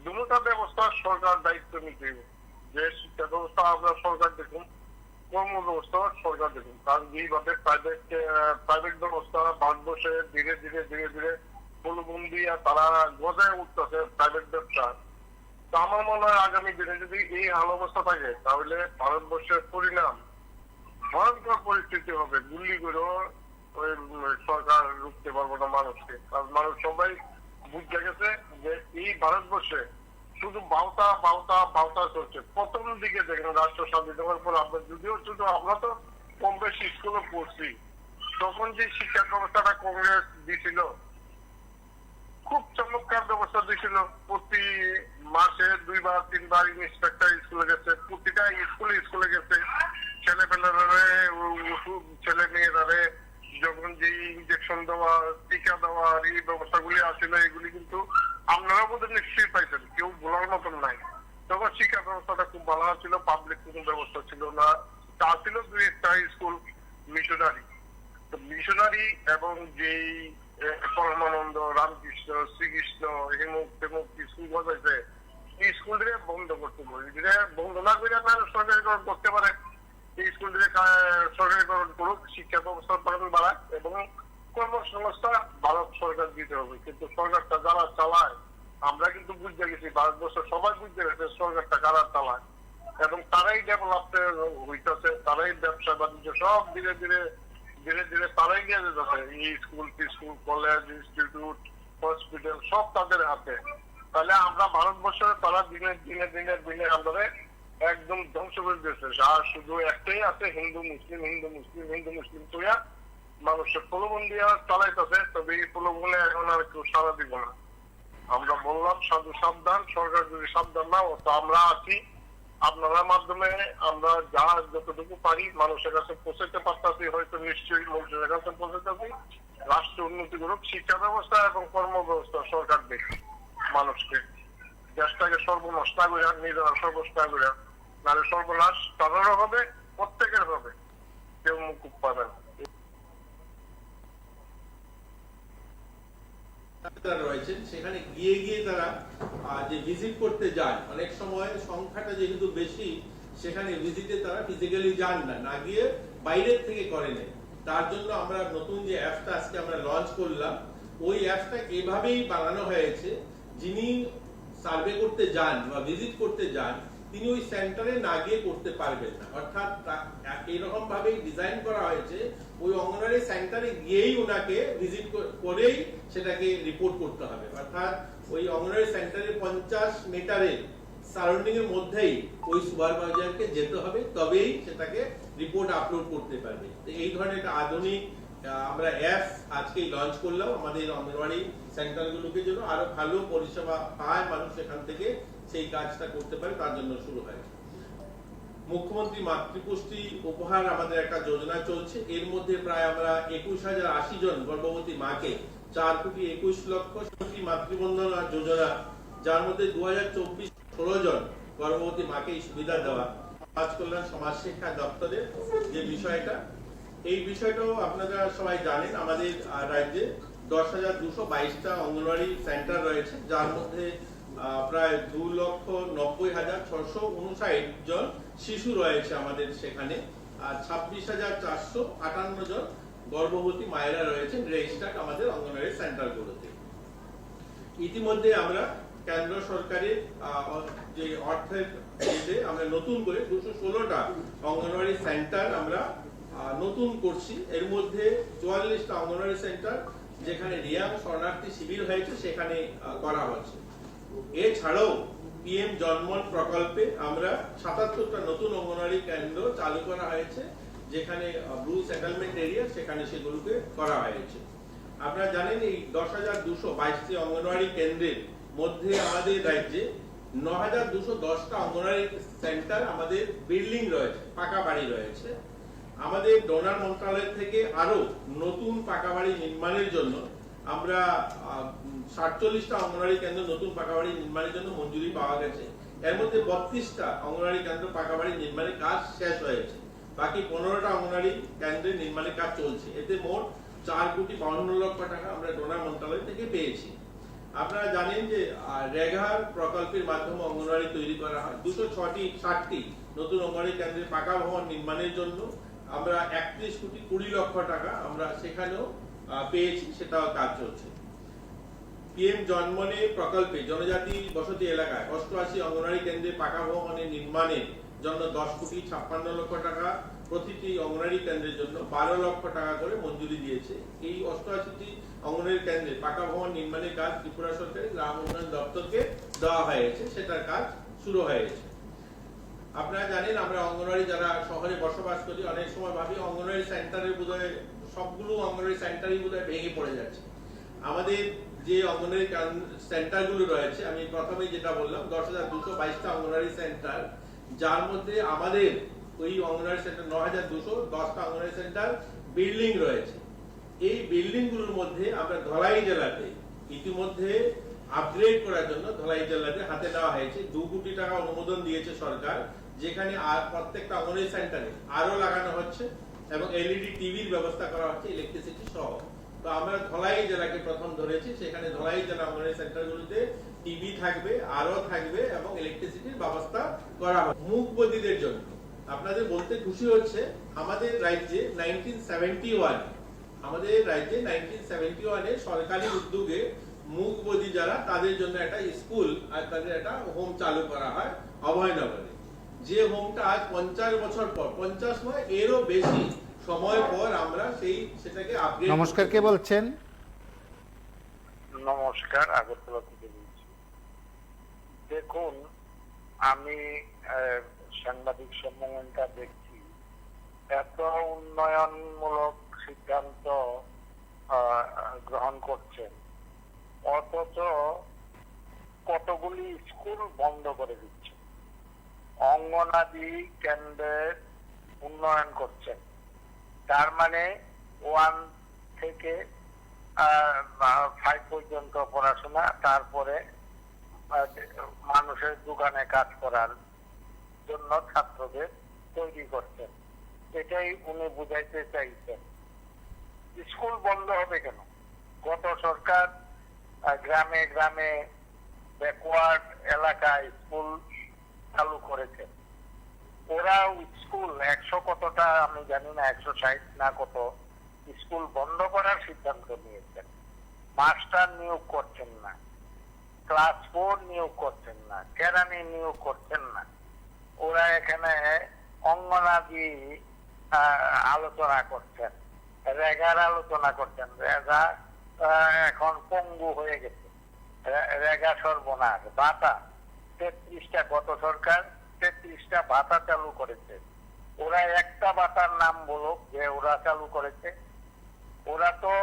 Speaker 2: দুটা ব্যবস্থা সরকার দায়িত্ব নিতে হবে। যে শিক্ষা ব্যবস্থা আমরা সরকার দেখুন, কর্ম ব্যবস্থা সরকার দেখুন। কারণ যেইভাবে প্রাইভেট ব্যবস্থা ভারতবর্ষে ধীরে ধীরে ধীরে ধীরে প্রলোভন দিয়ে তারা গজায় উঠতেছে প্রাইভেট ব্যবসা। তো আমার মনে হয় আগামী দিনে যদি এই হাল অবস্থা থাকে তাহলে ভারতবর্ষের পরিণাম ভয়ঙ্কর পরিস্থিতি হবে। গুল্লি করে ওই সরকার রুখতে পারবো না মানুষকে। কারণ মানুষ সবাই বুঝতে গেছে যে এই ভারতবর্ষে শুধু বাউতা বাউতা বাউতা চলছে। প্রথম দিকে দেখেন রাষ্ট্র স্বাধীন হওয়ার পর আমরা যদিও শুধু আমরা তো কম বেশি স্কুলে পড়ছি, তখন যে শিক্ষা ব্যবস্থাটা কংগ্রেস দিছিল খুব চমৎকার ব্যবস্থা দিয়েছিল। প্রতি মাসে 2 বার 3 বার ইন্সপেক্টর স্কুলে গেছে, প্রতিটা স্কুলে গেছে। ছেলে মেয়েরা যখন যে ইনজেকশন দেওয়া, টিকা দেওয়া, এই ব্যবস্থাগুলি আসলে এগুলি কিন্তু আপনারা বোধ নিশ্চয়ই পাইছেন, কেউ বলার মতন নাই। তখন শিক্ষা ব্যবস্থাটা খুব ভালো ছিল, পাবলিক কোনো ব্যবস্থা ছিল না। তা ছিল 2-1টা স্কুল মিশনারি। তো মিশনারি এবং যেই পরমানন্দ, রামকৃষ্ণ, শ্রীকৃষ্ণ, হেমুক তেমুক স্কুল বসাইছে, এই স্কুলটিকে বন্ধ করতে বলি। বন্ধ না করে মানুষ সরকারিকরণ করতে পারে, এই স্কুলটিকে সরকারিকরণ করুক, শিক্ষা ব্যবস্থার মান বাড়াক এবং কর্মসংস্থান ভারত সরকার দিতে হবে। কিন্তু সরকারটা যারা চালায় আমরা কিন্তু বুঝতে গেছি, ভারতবর্ষের সবাই বুঝতে গেছে সরকারটা কারা চালায় এবং তারাই ডেভেলপ হইতেছে, তারাই ব্যবসা বাণিজ্য সব ধীরে ধীরে ধীরে ধীরে তারাই নিয়ে যেতেছে। এই স্কুল, কলেজ, ইনস্টিটিউট, হসপিটাল সব তাদের হাতে। তাহলে আমরা ভারতবর্ষের তারা দিনে দিনে দিনে দিনে আমাদের একদম ধ্বংস করে দিয়েছে। আর শুধু একটাই আছে, হিন্দু মুসলিম হিন্দু মুসলিম হিন্দু মুসলিম তোয়া মানুষের প্রলোভন দিয়ে চালাইতেছে। তবে এই প্রলোভনে এখন আর কেউ সারা দিব না। আমরা বললাম সাধু সাবধান, সরকার যদি সাবধান না হতো আমরা আছি, আপনারা মাধ্যমে আমরা যা যতটুকু পারি মানুষের কাছে পৌঁছাতে পারতেছি, হয়তো নিশ্চয়ই মানুষের কাছে পৌঁছাতেছি। রাষ্ট্র উন্নতি করুক, শিক্ষা ব্যবস্থা এবং কর্ম ব্যবস্থা সরকার দেখে মানুষকে, দেশটাকে সর্বনাশ না করে নিজেরা সর্বনাশ না করে, নাহলে সর্বনাশ তাদেরও হবে, প্রত্যেকের হবে, কেউ মুকুব পাবে না।
Speaker 3: রয়েছেন সেখানে গিয়ে গিয়ে তারা যে ভিজিট করতে যান, অনেক সময় সংখ্যাটা যেহেতু বেশি সেখানে ভিজিটে তারা ফিজিক্যালি যান না, না গিয়ে বাইরের থেকে করে নেন। তার জন্য আমরা নতুন যে অ্যাপটা আজকে আমরা লঞ্চ করলাম, ওই অ্যাপটা এভাবেই বানানো হয়েছে, যিনি সার্ভে করতে যান বা ভিজিট করতে যান তিনি ওই সেন্টারে না গিয়ে করতে পারবেন না। অর্থাৎ এইরকম ভাবেই ডিজাইন করা হয়েছে ওই অঙ্গনওয়াড়ি সেন্টারে গিয়েই ওনাকে ভিজিট করেই সেটাকে রিপোর্ট করতে হবে। অর্থাৎ ওই অঙ্গনওয়াড়ি সেন্টারে 50 মিটারের সারাউন্ডিং এর মধ্যেই ওই সুপারভাইজারকে যেতে হবে, তবেই সেটাকে রিপোর্ট আপলোড করতে পারবে। তো এই ধরনের একটা আধুনিক আমরা অ্যাপ আজকেই লঞ্চ করলাম আমাদের অঙ্গনওয়াড়ি সেন্টারগুলোকে, জন্য আরো ভালো পরিষেবা পায় মানুষ সেখান থেকে সেই কাজটা করতে পারে, তার জন্য শুরু হয়। মুখ্যমন্ত্রী মাতৃপুষ্টি উপহার আমাদের একটা যোজনা চলছে, এর মধ্যে প্রায় আমরা 21,080 জন গর্ভবতী মাকে 4,21,00,000 মাতৃবন্ধনা যোজনা, যার মধ্যে 2024 16 জন গর্ভবতী মাকে এই সুবিধা দেওয়া। সমাজ কল্যাণ সমাজ শিক্ষা দপ্তরের যে বিষয়টা, এই বিষয়টাও আপনারা সবাই জানেন, আমাদের রাজ্যে 10,222টা অঙ্গনওয়াড়ি সেন্টার রয়েছে, যার মধ্যে প্রায় 2,90,659 জন শিশু রয়েছে আমাদের সেখানে, আর 26,458 জন গর্ভবতী মায়েরা রয়েছেন রেজিস্টার্ড আমাদের অঙ্গনওয়াড়ি সেন্টারগুলোতে। ইতিমধ্যে আমরা কেন্দ্র সরকারের যে অর্থের আমরা নতুন করে 216টা অঙ্গনওয়াড়ি সেন্টার আমরা নতুন করছি। এর মধ্যে 44টা অঙ্গনওয়াড়ি সেন্টার যেখানে রিয়াং শরণার্থী শিবির হয়েছে সেখানে করা হচ্ছে। এছাড়াও পিএম জন্মন প্রকল্পে আমরা 77টা নতুন অঙ্গনওয়াড়ি কেন্দ্র চালু করা হয়েছে, যেখানে ব্লু সেটেলমেন্ট এরিয়া, সেখানে সেগুলোকে করা হয়েছে। আপনারা জানেন এই 10,222টি অঙ্গনওয়াড়ি কেন্দ্রের মধ্যে আমাদের রাজ্যে 9,210টা অঙ্গনওয়াড়ি সেন্টার আমাদের বিল্ডিং রয়েছে, পাকা বাড়ি রয়েছে। আমাদের ডোনার মন্ত্রণালয় থেকে আরো নতুন পাকা বাড়ি নির্মাণের জন্য আমরা 47টা অঙ্গনওয়াড়ি কেন্দ্র নতুন পাকা বাড়ি নির্মাণের জন্য মঞ্জুরি পাওয়া গেছে। এর মধ্যে 32টা অঙ্গনওয়াড়ি কেন্দ্র পাকা বাড়ি নির্মাণের কাজ শেষ হয়েছে, বাকি 15টা অঙ্গনওয়াড়ি কেন্দ্রের নির্মাণের কাজ চলছে। এতে মোট 4,52,00,000 টাকা আমরা ডোনার মন্ত্রণালয় থেকে পেয়েছি। আপনারা জানেন যে রেগার প্রকল্পের মাধ্যমে অঙ্গনওয়াড়ি তৈরি করা হয় 260টি নতুন অঙ্গনওয়াড়ি কেন্দ্রের পাকা ভবন নির্মাণের জন্য আমরা 31,20,00,000 টাকা আমরা সেখানেও পেয়েছি, সেটাও কাজ চলছে। পিএম জন্মনে প্রকল্পে জনজাতি বসতি এলাকায় 88 অঙ্গনওয়াড়ি কেন্দ্রে পাকা ভবনের নির্মাণের জন্য 10,56,00,000 টাকা, প্রতিটি অঙ্গনওয়াড়ি কেন্দ্রের জন্য 12 লক্ষ টাকা করে মঞ্জুরি দিয়েছে। এই 88টি অঙ্গনওয়াড়ি কেন্দ্রে পাকা ভবন নির্মাণের কাজ ত্রিপুরা সরকারের গ্রাম উন্নয়ন দপ্তরকে দেওয়া হয়েছে, সেটার কাজ শুরু হয়েছে। আপনারা জানেন আমরা অঙ্গনওয়াড়ি যারা শহরে বসবাস করি অনেক সময় ভাবি অঙ্গনওয়াড়ি সেন্টারের বোধহয় সবগুলো অঙ্গনওয়াড়ি সেন্টারই বোধহয় ভেঙে পড়ে যাচ্ছে। আমাদের যে অঙ্গনওয়াড়ি সেন্টারগুলো রয়েছে, আমি প্রথমে যেটা বললাম 10,222টা অঙ্গনওয়াড়ি সেন্টার, যার মধ্যে আমাদের ওই অঙ্গনওয়াড়ি সেন্টার 9,210টা অঙ্গনওয়াড়ি সেন্টার বিল্ডিং রয়েছে। এই বিল্ডিং গুলোর মধ্যে আমরা ধলাই জেলাতে ইতিমধ্যে আপগ্রেড করার জন্য ধলাই জেলাতে হাতে নেওয়া হয়েছে 2 কোটি টাকা অনুমোদন দিয়েছে সরকার, যেখানে আর প্রত্যেকটা অঙ্গনওয়াড়ি সেন্টারে আরো লাগানো হচ্ছে এবং এলইডি টিভির ব্যবস্থা করা হচ্ছে ইলেকট্রিসিটি সহ। তো আমরা ধলাই জেলাকে প্রথম ধরেছি, সেখানে ধলাই জেলা অঙ্গনওয়াড়ি সেন্টারগুলোতে টিভি থাকবে, আরো থাকবে এবং ইলেকট্রিসিটির ব্যবস্থা করা হবে। মুখ বধিরদের জন্য আপনাদের বলতে খুশি হচ্ছে আমাদের রাজ্যে 1971 এ সরকারি উদ্যোগে মুখ বধির যারা তাদের জন্য একটা স্কুল আর তাদের একটা হোম চালু করা হয় অভয়নগরে। যে হোমটা আজ 50 বছর পর, 50 নয় এরও বেশি সময় পর আমরা সেটাকে আপগ্রেড।
Speaker 1: নমস্কার, কে বলছেন?
Speaker 4: নমস্কার, আগরতলা থেকে বলছি। দেখুন, আমি সাংবাদিক সম্মেলনটা দেখছি, এত উন্নয়নমূলক সিদ্ধান্ত গ্রহণ করছেন, অথচ কতগুলি স্কুল বন্ধ করে দিচ্ছে। অঙ্গনাদি কেন্দ্রের উন্নয়ন করছেন, তার মানে 1 থেকে 5 পর্যন্ত পড়াশোনা, তারপরে মানুষের দোকানে কাজ করার জন্য ছাত্রদের তৈরি করছেন। এটাই উনি বুঝাইতে চাইছেন। স্কুল বন্ধ হবে কেন? গত সরকার গ্রামে গ্রামে ব্যাকওয়ার্ড এলাকায় স্কুল চালু করেছেন। ওরা স্কুল 100 কতটা আমি জানি না, 160 না কত স্কুল বন্ধ করার সিদ্ধান্ত নিয়েছেন। মাস্টার নিয়োগ করছেন না, ক্লাস 4 নিয়োগ করছেন না, কেরানি নিয়োগ করছেন না। ওরা এখানে অঙ্গনাদি আলোচনা করছেন, রেগার আলোচনা করছেন। রেগা এখন পঙ্গু হয়ে গেছে, রেগা সর্বনাশ। ভাতা 33টা, গত সরকার 33টা ভাতা চালু করেছে। ওরা একটা ভাতার নাম বলো যে ওরা চালু করেছে। ওরা তো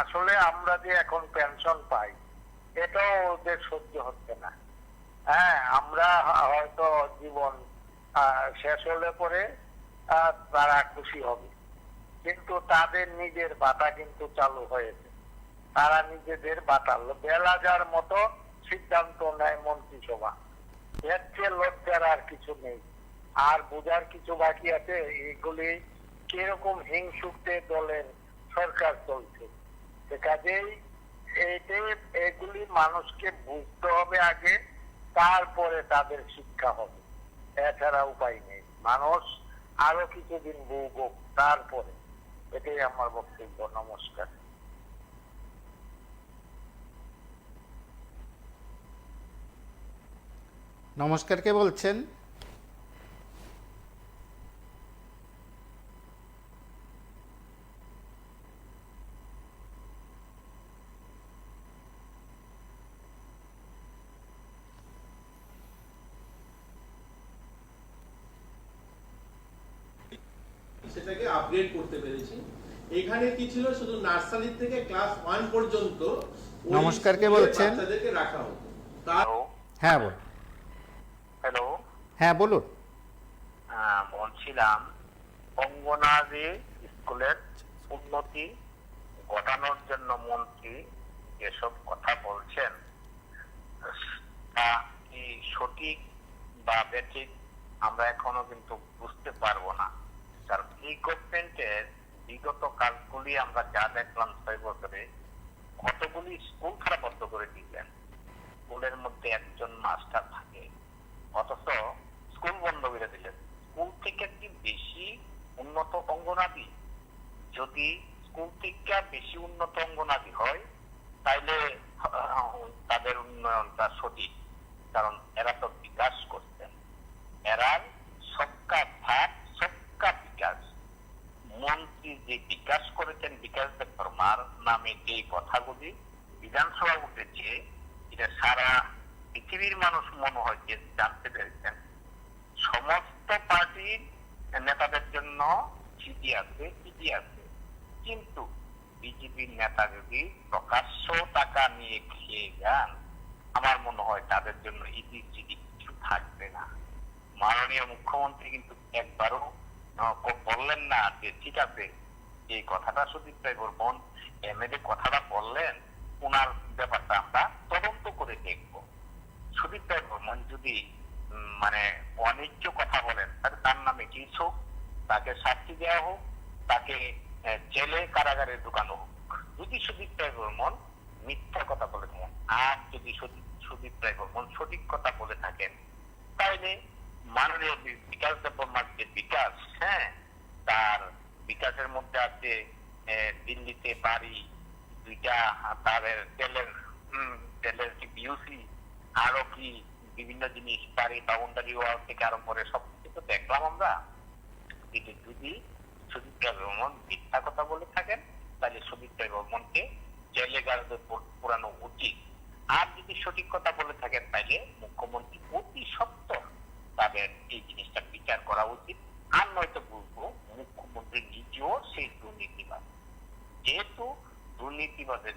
Speaker 4: আসলে আমরা যে এখন পেনশন পাই এটাও ওদের সহ্য হচ্ছে না। হ্যাঁ, আমরা হয়তো জীবন শেষ হলে পরে তারা খুশি হবে, কিন্তু তাদের নিজের ভাতা কিন্তু চালু হয়েছে। তারা নিজেদের ভাতা বেলাজার মতো সিদ্ধান্ত নেয় মন্ত্রিসভা। এর চেয়ে লজ্জার আর কিছু নেই। আর বোঝার কিছু বাকি আছে এগুলি কিরকম হিংসুকতে দলের সরকার চলছে। কাজেই এগুলি মানুষকে বুঝতে হবে আগে, তারপরে তাদের শিক্ষা হবে। এছাড়া উপায় নেই। মানুষ আরো কিছুদিন ভুগুক, তারপরে। এটাই আমার বক্তব্য। নমস্কার।
Speaker 1: নমস্কার, কে বলছেন?
Speaker 3: সেটাকে আপগ্রেড করতে পেরেছি। এখানে কি ছিল, শুধু নার্সারি থেকে ক্লাস 1 পর্যন্ত
Speaker 1: নমস্কার, কে বলছেন?
Speaker 3: বাচ্চাদেরকে রাখা হতো।
Speaker 1: হ্যাঁ বল।
Speaker 4: হ্যালো,
Speaker 1: হ্যাঁ বলুন।
Speaker 4: বলছিলাম অঙ্গনাদি স্কুলের উন্নতি ঘটানোর জন্য মন্ত্রী যেসব কথা বলছেন তা কি সঠিক বা বেঠিক আমরা এখনো কিন্তু বুঝতে পারবো না। কারণ এই গভর্নমেন্টের বিগত কাজগুলি আমরা যা দেখলাম 6 বছরে, কতগুলি স্কুল তারা বন্ধ করে দিলেন। স্কুলের মধ্যে একজন মাস্টার থাকে, অথচ স্কুল বন্ধ করে দিলেন। স্কুল থেকে কি বেশি উন্নত অঙ্গনাদি? যদি স্কুল থেকে বেশি উন্নত অঙ্গনাদি হয় তাইলে তাদের উন্নয়নটা সঠিক, কারণ এরা তো বিকাশ করতেন। এরা সবকা ভাগ সবকা বিকাশ, মন্ত্রী যে বিকাশ করেছেন, বিকাশ দেব বর্মার নামে যে কথাগুলি বিধানসভা উঠেছে, এটা সারা পৃথিবীর মানুষ মনে হয় যে জানতে পেরেছেন। সমস্ত পার্টির নেতাদের জন্য চিঠি আছে, কিন্তু বিজেপির নেতা যদি প্রকাশ্য টাকা নিয়ে খেয়ে যান, আমার মনে হয় তাদের জন্য ইডি চিঠি কিছু থাকবে না। মাননীয় মুখ্যমন্ত্রী কিন্তু একবারও বললেন না যে ঠিক আছে, এই কথাটা সুদীপ রায় বর্মন এমএলএ কথাটা বললেন, ওনার ব্যাপারটা আমরা তদন্ত করে দেখব। সুদীপ রায় বর্মন যদি মানে অন্যায্য কথা বলেন, তাহলে তার নামে কেস হোক, তাকে শাস্তি দেওয়া হোক, তাকে জেলে কারাগারে ঢুকানো হোক। যদি সুদীপ রায় বর্মন মিথ্যা কথা বলে থাকেন, আর যদি সুদীপ রায় বর্মন সঠিক কথা বলে থাকেন, তাহলে মাননীয় বিকাশ দেব বর্মার যে বিকাশ, হ্যাঁ, তার বিকাশের মধ্যে আছে দিল্লিতে বাড়ি দুইটা, তাদের তেলের কি বিউসি, আরো কি বিভিন্ন জিনিস, বাড়ি বাউন্ডারি ওয়াল থেকে আরম্ভ করে সবকিছু তো দেখলাম আমরা। কিন্তু যদি সুদীপ রায় বর্মন মিথ্যা কথা বলে থাকেন, তাহলে সুদীপ রায় বর্মনকে জেলে গার্ডে পুরানো উচিত। আর যদি সঠিক কথা বলে থাকেন, তাহলে মুখ্যমন্ত্রী অতি সত্বর তাদের এই জিনিসটা বিচার করা উচিত। আর নয়তো বলবো মুখ্যমন্ত্রী নিজেও সেই দুর্নীতিবাদ, যেহেতু দুর্নীতিবাদের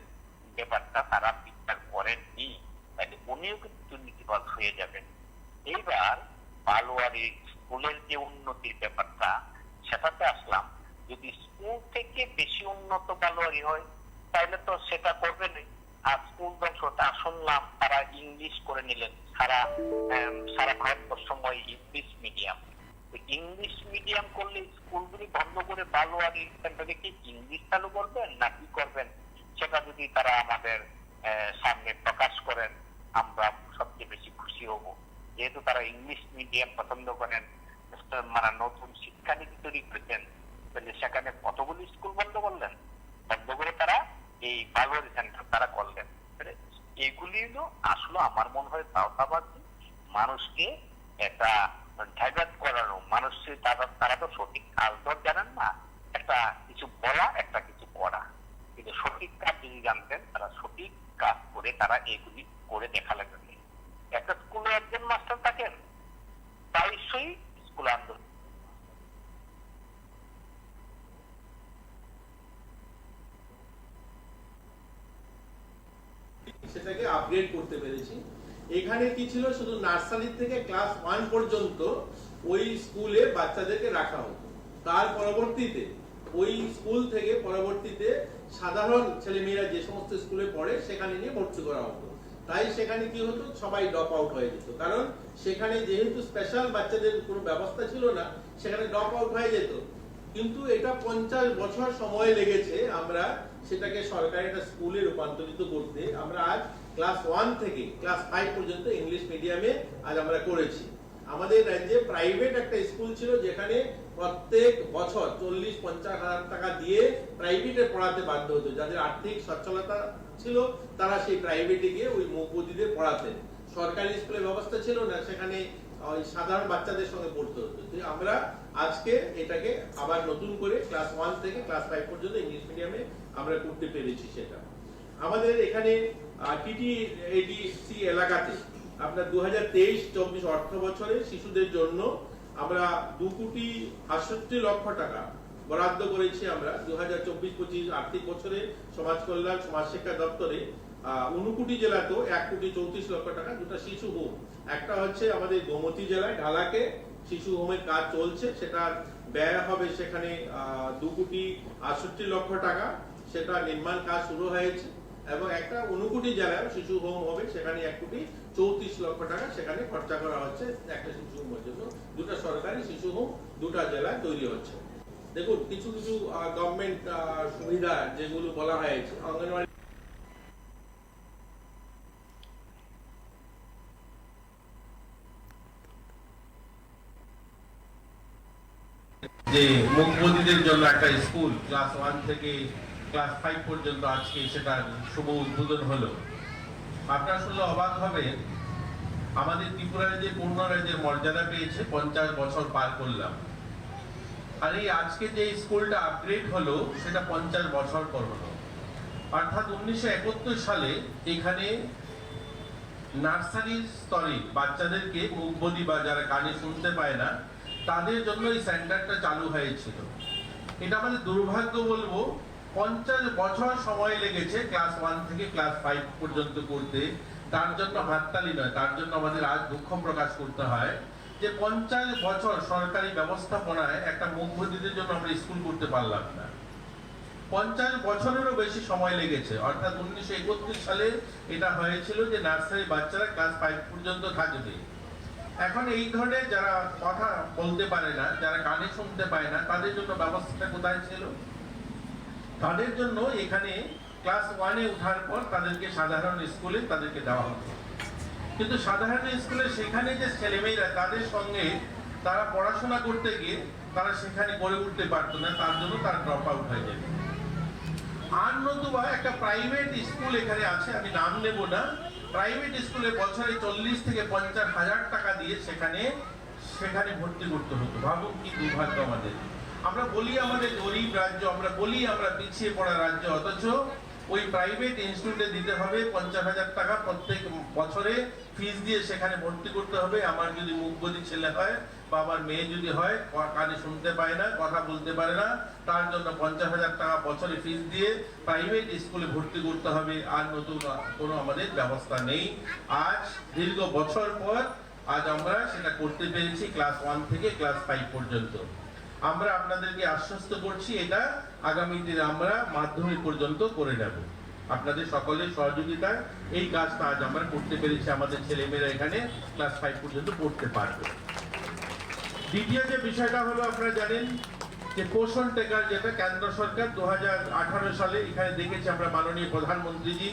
Speaker 4: ব্যাপারটা তারা বিচার করেননি, তাহলে উনিও কিন্তু দুর্নীতিবাদ হয়ে যাবেন। এইবার বালুয়ারি স্কুলের যে উন্নতির ব্যাপারটা, সেটাতে আসলাম। যদি স্কুল থেকে বেশি উন্নত বালুয়ারি হয়, তাহলে তো সেটা করবেন। আর স্কুল ধ্বংসটা শুনলাম তারা ইংলিশ করে নিলেন, সারা ভারতবর্ষময় ইংলিশ মিডিয়াম। ইংলিশ মিডিয়াম করলে স্কুলগুলি বন্ধ করে বালুয়ারি সেন্টারে কি ইংলিশ চালু করবেন না কি করবেন, সেটা যদি তারা আমাদের সামনে প্রকাশ করেন, আমরা সবচেয়ে বেশি খুশি হব। যেহেতু তারা ইংলিশ মিডিয়াম পছন্দ করেন, মানে নতুন শিক্ষানীতি তৈরি করেছেন, তাহলে সেখানে কতগুলি স্কুল বন্ধ করলেন, বন্ধ করে তারা এই বালুয়ারি সেন্টার তারা করলেন। এগুলি আসলে আমার মনে হয় তাওতাবাজি, মানুষকে একটা ডাইভার্ট করানো। মানুষকে তারা তো সঠিক কাজ জানেন না, একটা কিছু বলা, একটা কিছু করা। কিন্তু সঠিক কাজ যদি জানতেন, তারা সঠিক কাজ করে তারা এগুলি করে দেখালেন। একটা স্কুলে একজন মাস্টার থাকেন, প্রায়শই স্কুল আন্দোলন।
Speaker 3: সেটাকে আপগ্রেড করতে পেরেছি। এখানে কি ছিল, শুধু নার্সারি থেকে ক্লাস 1 পর্যন্ত ওই স্কুলে বাচ্চাদেরকে রাখা হতো। তার পরবর্তীতে ওই স্কুল থেকে পরবর্তীতে সাধারণ ছেলেমেয়েরা যে সমস্ত স্কুলে পড়ে সেখানে নিয়ে ভর্তি করা হতো। তাই সেখানে কি হতো, সবাই ড্রপ আউট হয়ে যেত, কারণ সেখানে যেহেতু স্পেশাল বাচ্চাদের কোনো ব্যবস্থা ছিল না, সেখানে ড্রপ আউট হয়ে যেত। কিন্তু এটা 50 বছর সময় লেগেছে আমরা সেটাকে সরকারি একটা স্কুলে রূপান্তরিত করতে। আমরা আজ ক্লাস 1 থেকে ক্লাস 5 পর্যন্ত ইংলিশ মিডিয়ামে আজ আমরা করেছি। আমাদের রাজ্যে প্রাইভেট একটা স্কুল ছিল, যেখানে প্রত্যেক বছর 40-50 হাজার টাকা দিয়ে প্রাইভেটে পড়াতে বাধ্য হতো। যাদের আর্থিক সচ্ছলতা ছিল তারা সেই প্রাইভেটে গিয়ে ওই মুখবধিদের পড়াতেন। সরকারি স্কুলের ব্যবস্থা ছিল না, সেখানে সাধারণ বাচ্চাদের সঙ্গে পড়তে হতো। আমরা আজকে এটাকে আবার নতুন করে ক্লাস 1 থেকে ক্লাস 5 পর্যন্ত ইংলিশ মিডিয়ামে আমরা করতে পেরেছি। সেটা আমাদের এখানে টিটিএডিসি এলাকাতে আপনার 2023-24 অর্থ বছরে শিশুদের জন্য আমরা 2,68,00,000 টাকা বরাদ্দ করেছি। আমরা 2024-25 আর্থিক বছরে সমাজ কল্যাণ সমাজ শিক্ষা দপ্তরে 59 জেলাতেও 1,34,00,000 টাকা দুটো শিশু হোম। একটা হচ্ছে আমাদের গোমতী জেলায় ঢালাকে শিশু হোমের কাজ চলছে, সেটা ব্যয় হবে সেখানে 2,68,00,000 টাকা, সেটা নির্মাণ কাজ শুরু হয়েছে। এবং একটা 59 জেলায় শিশু হোম হবে, সেখানে 1,34,00,000 টাকা সেখানে খরচা করা হচ্ছে একটা শিশু হোমের জন্য। দুটো সরকারি শিশু হোম দুটা জেলায় তৈরি হচ্ছে। দেখুন, কিছু কিছু গভর্নমেন্ট সুবিধা যেগুলো বলা হয়েছে, অঙ্গনওয়াড়ি মুখবধিরদের জন্য একটা স্কুল ক্লাস 1 থেকে ক্লাস 5 পর্যন্ত আজকে সেটা শুভ উদ্বোধন হলো। আপনারা শুনলে অবাক হবে, আমাদের ত্রিপুরার যে পূর্ণ রাজ্যের মর্যাদা পেয়েছে 50 বছর পার করলাম, আর এই আজকে যে স্কুলটা আপগ্রেড হলো সেটা 50 বছর পর হলো। অর্থাৎ 1971 সালে এখানে নার্সারি স্তরে বাচ্চাদেরকে মুখবধি বা যারা কানে শুনতে পায় না তাদের জন্য এই সেন্টারটা চালু হয়েছিল। এটা আমাদের দুর্ভাগ্য বলবো, 50 বছর সময় লেগেছে ক্লাস 1 থেকে ক্লাস 5 পর্যন্ত করতে। তার জন্য হাততালি নয়, তার জন্য আমাদের আজ দুঃখ প্রকাশ করতে হয় যে 50 বছর সরকারি ব্যবস্থাপনায় একটা মুখবধিদের জন্য আমরা স্কুল করতে পারলাম না। 50 বছরেরও বেশি সময় লেগেছে। অর্থাৎ 1931 সালে এটা হয়েছিল যে নার্সারি বাচ্চারা ক্লাস 5 পর্যন্ত থাকবে। এখন এই ধরনের যারা কথা বলতে পারে না, যারা কানে শুনতে পায় না, তাদের জন্য ব্যবস্থাটা কোথায় ছিল? তাদের জন্য এখানে ক্লাস 1-এ ওঠার পর তাদেরকে সাধারণ স্কুলে তাদেরকে দেওয়া হতো। কিন্তু সাধারণ স্কুলে সেখানে যে ছেলেমেয়েরা তাদের সঙ্গে তারা পড়াশোনা করতে গিয়ে তারা সেখানে গড়ে উঠতে পারতো না, তার জন্য তার ড্রপ আউট হয়ে যেত। আর নতুবা একটা প্রাইভেট স্কুল এখানে আছে, আমি নাম নেব না, প্রাইভেট স্কুলে বছরে 40 থেকে 50 হাজার টাকা দিয়ে সেখানে ভর্তি করতে হতো। ভাবুন কি দুর্ভাগ্য আমাদের। আমরা বলি আমাদের গরিব রাজ্য, আমরা বলি আমরা পিছিয়ে পড়া রাজ্য, অথচ ওই প্রাইভেট ইনস্টিটিউটে দিতে হবে 50,000 টাকা প্রত্যেক বছরে ফিস দিয়ে সেখানে ভর্তি করতে হবে। আমার যদি মুখবধি ছেলে হয় বা আমার মেয়ে যদি হয়, কানে শুনতে পায় না, কথা বলতে পারে না, তার জন্য 50,000 টাকা বছরে ফিস দিয়ে প্রাইভেট স্কুলে ভর্তি করতে হবে। আর নতুন কোনো আমাদের ব্যবস্থা নেই। আজ দীর্ঘ বছর পর আজ আমরা সেটা করতে পেরেছি ক্লাস 1 থেকে ক্লাস 5 পর্যন্ত। আমরা আপনাদেরকে আশ্বস্ত করছি এটা আগামী দিনে আমরা মাধ্যমিক পর্যন্ত করে নেব। আপনাদের সকলের সহযোগিতায় এই কাজটা আজ আমরা করতে পেরেছি, আমাদের ছেলেমেয়েরা এখানে ক্লাস 5 পর্যন্ত পড়তে পারবে। দ্বিতীয় যে বিষয়টা হলো, আপনারা জানেন যে পোষণ টেকার, যেটা কেন্দ্র সরকার 2018 সালে এখানে দেখেছি আমরা মাননীয় প্রধানমন্ত্রীজি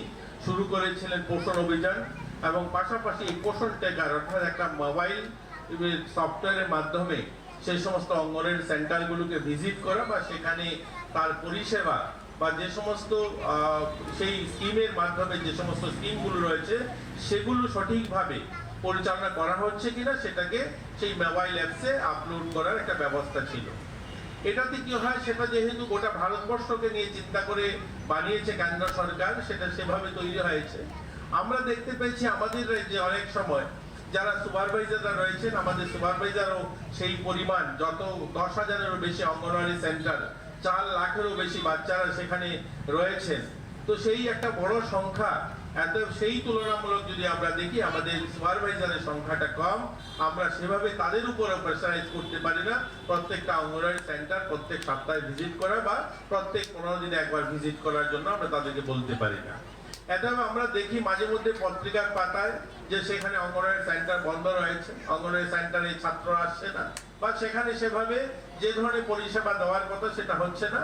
Speaker 3: শুরু করেছিলেন পোষণ অভিযান, এবং পাশাপাশি এই পোষণ টেকার অর্থাৎ একটা মোবাইল সফটওয়্যারের মাধ্যমে সেই সমস্ত অঙ্গনওয়াড়ি সেন্টারগুলোকে ভিজিট করা বা সেখানে তার পরিষেবা বা যে সমস্ত সেই স্কিমের মাধ্যমে যে সমস্ত স্কিমগুলো রয়েছে সেগুলো সঠিকভাবে পরিচালনা করা হচ্ছে কিনা সেটাকে সেই মোবাইল অ্যাপসে আপলোড করার একটা ব্যবস্থা ছিল। এটাতে কি হয়, সেটা যেহেতু গোটা ভারতবর্ষকে নিয়ে চিন্তা করে বানিয়েছে কেন্দ্র সরকার, সেটা সেভাবে তৈরি হয়েছে। আমরা দেখতে পেয়েছি আমাদের যে অনেক সময় যারা সুপারভাইজাররা রয়েছেন, আমাদের সুপারভাইজারও সেই পরিমাণ, যত 10,000-এরও বেশি অঙ্গনওয়াড়ি সেন্টার, 4 লাখেরও বেশি বাচ্চারা সেখানে রয়েছেন। তো সেই একটা বড় সংখ্যা, সেই তুলনামূলক যদি আমরা দেখি আমাদের সুপারভাইজারের সংখ্যাটা কম, আমরা সেভাবে তাদের উপরে প্রেসারাইজ করতে পারি না প্রত্যেকটা অঙ্গনওয়াড়ি সেন্টার প্রত্যেক সপ্তাহে ভিজিট করা বা প্রত্যেক 15 দিনে একবার ভিজিট করার জন্য আমরা তাদেরকে বলতে পারি না। এটা আমরা দেখি মাঝে মধ্যে পত্রিকার পাতায় যে সেখানে অঙ্গনওয়াড়ি সেন্টার বন্ধ রয়েছে, অঙ্গনওয়াড়ি সেন্টারে ছাত্র আসছে না, বা সেখানে সেভাবে যে ধরনের পরিষেবা দেওয়ার কথা সেটা হচ্ছে না।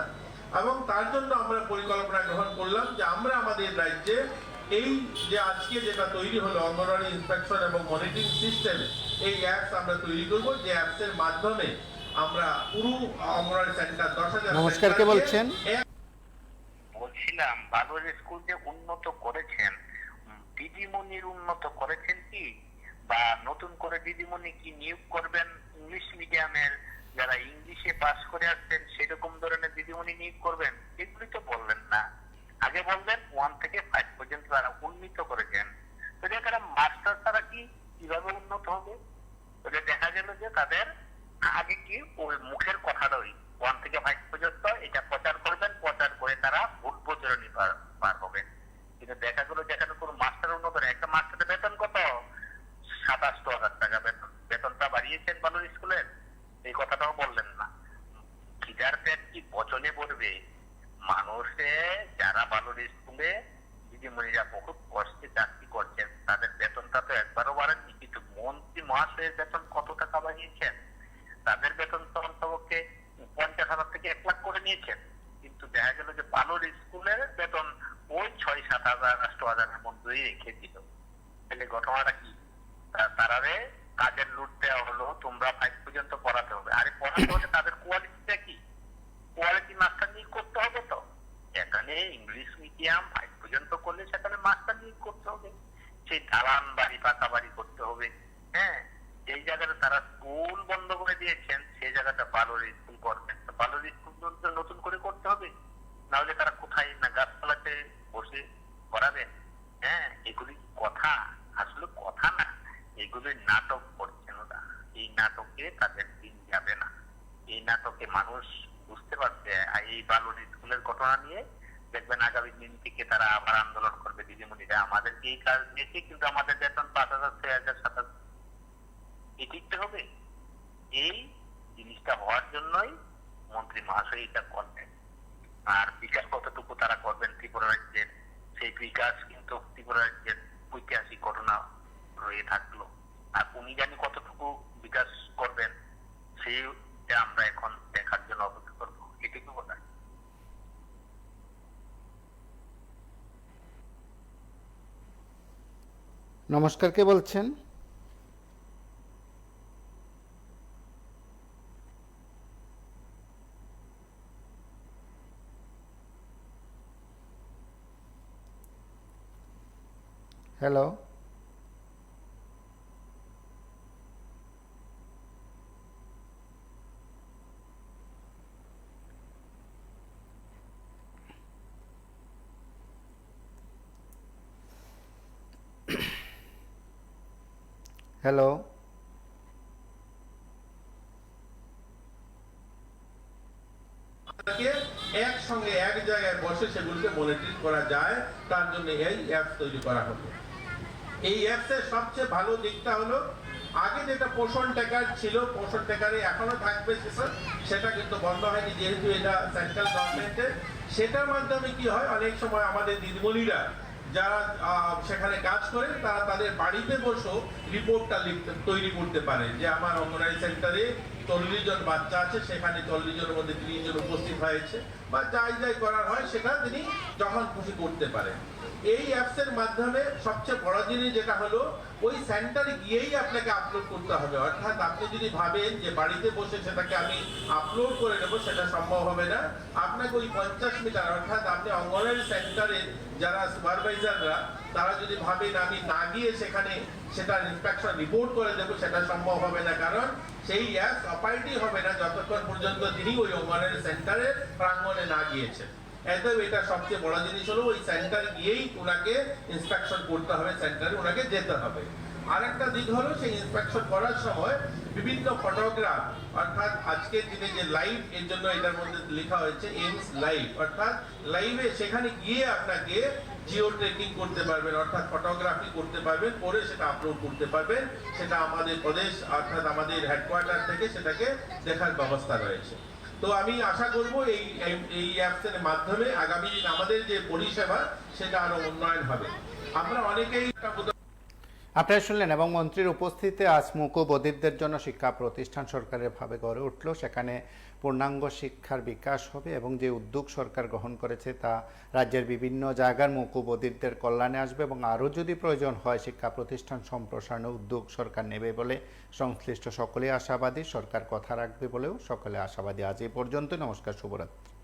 Speaker 3: এবং তার জন্য আমরা পরিকল্পনা গ্রহণ করলাম যে আমরা আমাদের রাজ্যে এই যে আজকে যেটা তৈরি হলো অঙ্গনওয়াড়ি ইন্সপেকশন এবং মনিটরিং সিস্টেম, এই অ্যাপস আমরা তৈরি করব, যে অ্যাপসের মাধ্যমে আমরা পুরো অঙ্গনওয়াড়ি সেন্টার 10,000।
Speaker 1: নমস্কার, কে বলছেন?
Speaker 2: বলছিলাম বালুর স্কুল যে উন্নত করেছেন, দিদিমণির উন্নত করেছেন কি, বা নতুন করে দিদিমণি কি নিয়োগ করবেন ইংলিশ মিডিয়ামের যারা ইংলিশে পাস করে আসছেন সেরকম ধরনের দিদিমণি নিয়োগ করবেন? এগুলি তো বললেন না। আগে বলবেন 1 থেকে 5 পর্যন্ত তারা উন্নীত করেছেন। তো এখানে মাস্টার তারা কি কিভাবে উন্নত হবে? দেখা গেল যে তাদের আগে কি ওই মুখের কথাটাই 1 থেকে 5 পর্যন্ত এটা প্রচার করবেন, প্রচার করে তারা ভোট প্রচারণী পার হবেন। কিন্তু দেখা গেল যেখানে কোনো মাস্টার উন্নত নেই। একটা মাস্টারের বেতন কত? 27,000 টাকা বেতন। বেতনটা বাড়িয়েছেন বালুর স্কুলের? এই কথাটাও বললেন না। খিদার পেট কি বচনে পড়বে? মানুষে যারা বালুর স্কুলে দিদিমণিরা বহুত কষ্টে চাকরি করছেন তাদের বেতনটা তো একবারও বাড়েননি, কিন্তু মন্ত্রী মহাশয়ের বেতন কত টাকা বাড়িয়েছেন? তাদের বেতন তো অন্তপক্ষে 50,000 থেকে 1 লাখ করে নিয়েছেন। কিন্তু দেখা গেল যে বালুর স্কুলের বেতন ওই 6-7,000, 8,000-এর মধ্যেই রেখে দিল। তাহলে ঘটনাটা কি? তারারে কাজের লুট দেওয়া হলো, তোমরা 5 পর্যন্ত পড়াতে হবে। আরে পড়াতে হলে তাদের কোয়ালিটিটা কি? ক্যাম্প 5 পর্যন্ত করলে সেখানে মাস্টারি করতে হবে, সেই দালান বাড়ি পাকা বাড়ি করতে হবে। হ্যাঁ, যেই জায়গাটা তারা স্কুল বন্ধ করে দিয়েছেন সেই জায়গাটা বালুর স্কুল করবেন, বালুর স্কুল নতুন করে করতে হবে, নাহলে তারা কোথায় না গাছপালাতে বসে পড়াবেন। হ্যাঁ, এগুলি কথা, আসলে কথা না, এগুলি নাটক করছেন ওরা। এই নাটকে তাদের দিন যাবে না, এই নাটকে মানুষ বুঝতে পারছে। আর এই বালুর স্কুলের ঘটনা নিয়ে দেখবেন আগামী দিন থেকে তারা আবার আন্দোলন করবে। দিদিমণিরা আমাদেরকে এই কাজ দিয়েছে, কিন্তু আমাদের বেতন 5,000, 6,000, 7,000 দিতে হবে। এই জিনিসটা হওয়ার জন্যই মন্ত্রী মহাশয় এটা করবেন। আর বিকাশ কতটুকু তারা করবেন ত্রিপুরা রাজ্যের, সেই বিকাশ কিন্তু ত্রিপুরা রাজ্যের ঐতিহাসিক ঘটনা রয়ে থাকলো। আর উনি জানি কতটুকু বিকাশ করবেন, সেইটা আমরা এখন দেখার জন্য অপেক্ষা করবো। এটুকু কথা।
Speaker 1: নমস্কার, কে বলছেন? হ্যালো, হ্যালো,
Speaker 3: একসঙ্গে এক জায়গায় বসে সেগুলোকে মনিটরিং করা যায়, তার জন্য এই অ্যাপ তৈরি করা হলো। এই অ্যাপসের সবচেয়ে ভালো দিকটা হলো, আগে যেটা পোষণ ট্যাকার ছিল, পোষণ ট্যাকারে এখনো থাকবে সেটা কিন্তু বন্ধ হয়নি, যেহেতু এটা সেন্ট্রাল গভর্নমেন্টের। সেটার মাধ্যমে কি হয়, অনেক সময় আমাদের দিদিমণিরা যারা সেখানে কাজ করেন তারা তাদের বাড়িতে বসেও রিপোর্টটা তৈরি করতে পারে যে আমার অঙ্গনওয়াড়ি সেন্টারে 40 জন বাচ্চা আছে, সেখানে 40 জনের মধ্যে 30 জন উপস্থিত হয়েছে, বা যাই যাই করার হয় সেটা তিনি যখন খুশি করতে পারেন। এই অ্যাপসের মাধ্যমে সবচেয়ে বড় জিনিস যেটা হলো, ওই সেন্টারে গিয়েই আপনাকে আপলোড করতে হবে। অর্থাৎ আপনি যদি ভাবেন যে বাড়িতে বসে সেটাকে আমি আপলোড করে নেব, সেটা সম্ভব হবে না। আপনাকে ওই 50 মিটার, অর্থাৎ আপনি অঙ্গনওয়াড়ি সেন্টারে যারা সুপারভাইজাররা, তারা যদি ভাবেন আমি না গিয়ে সেখানে সেটার ইন্সপেকশন রিপোর্ট করে দেবো, সেটা সম্ভব হবে না। কারণ সেই অ্যাপ অপারেটিভ হবে না যতক্ষণ পর্যন্ত তিনি ওই অঙ্গনওয়াড়ি সেন্টারের প্রাঙ্গণে না গিয়েছেন। এটা সবচেয়ে বড় জিনিস হলো, ওই সেন্টার গিয়েই ওনাকে ইন্সপেকশন করতে হবে, সেন্টারে ওনাকে যেতে হবে। আরেকটা দিক হলো, সেই ইন্সপেকশন করার সময় বিভিন্ন ফটোগ্রাফ, অর্থাৎ আজকের দিনে যে লাইভ, এর জন্য এটার মধ্যে লেখা হয়েছে এইমস লাইভ, অর্থাৎ লাইভে সেখানে গিয়ে আপনাকে জিও ট্রেকিং করতে পারবেন, অর্থাৎ ফটোগ্রাফি করতে পারবেন, করে সেটা আপলোড করতে পারবেন। সেটা আমাদের প্রদেশ, অর্থাৎ আমাদের হেডকোয়ার্টার থেকে সেটাকে দেখার ব্যবস্থা রয়েছে। তো আমি আশা করব এই অ্যাপসের মাধ্যমে আগামী দিন আমাদের যে পরিষেবা সেটা আরো উন্নয়ন হবে। আমরা অনেকেই
Speaker 1: আপনারা শুনলেন, এবং মন্ত্রীর উপস্থিতিতে আজ মুকুব অধীরদের জন্য শিক্ষা প্রতিষ্ঠান সরকারের ভাবে গড়ে উঠল। সেখানে পূর্ণাঙ্গ শিক্ষার বিকাশ হবে, এবং যে উদ্যোগ সরকার গ্রহণ করেছে তা রাজ্যের বিভিন্ন জায়গার মুকুব অধীরদের কল্যাণে আসবে, এবং আরও যদি প্রয়োজন হয় শিক্ষা প্রতিষ্ঠান সম্প্রসারণের উদ্যোগ সরকার নেবে বলে সংশ্লিষ্ট সকলেই আশাবাদী। সরকার কথা রাখবে বলেও সকলে আশাবাদী। আজ এই পর্যন্ত। নমস্কার, শুভরাত্রি।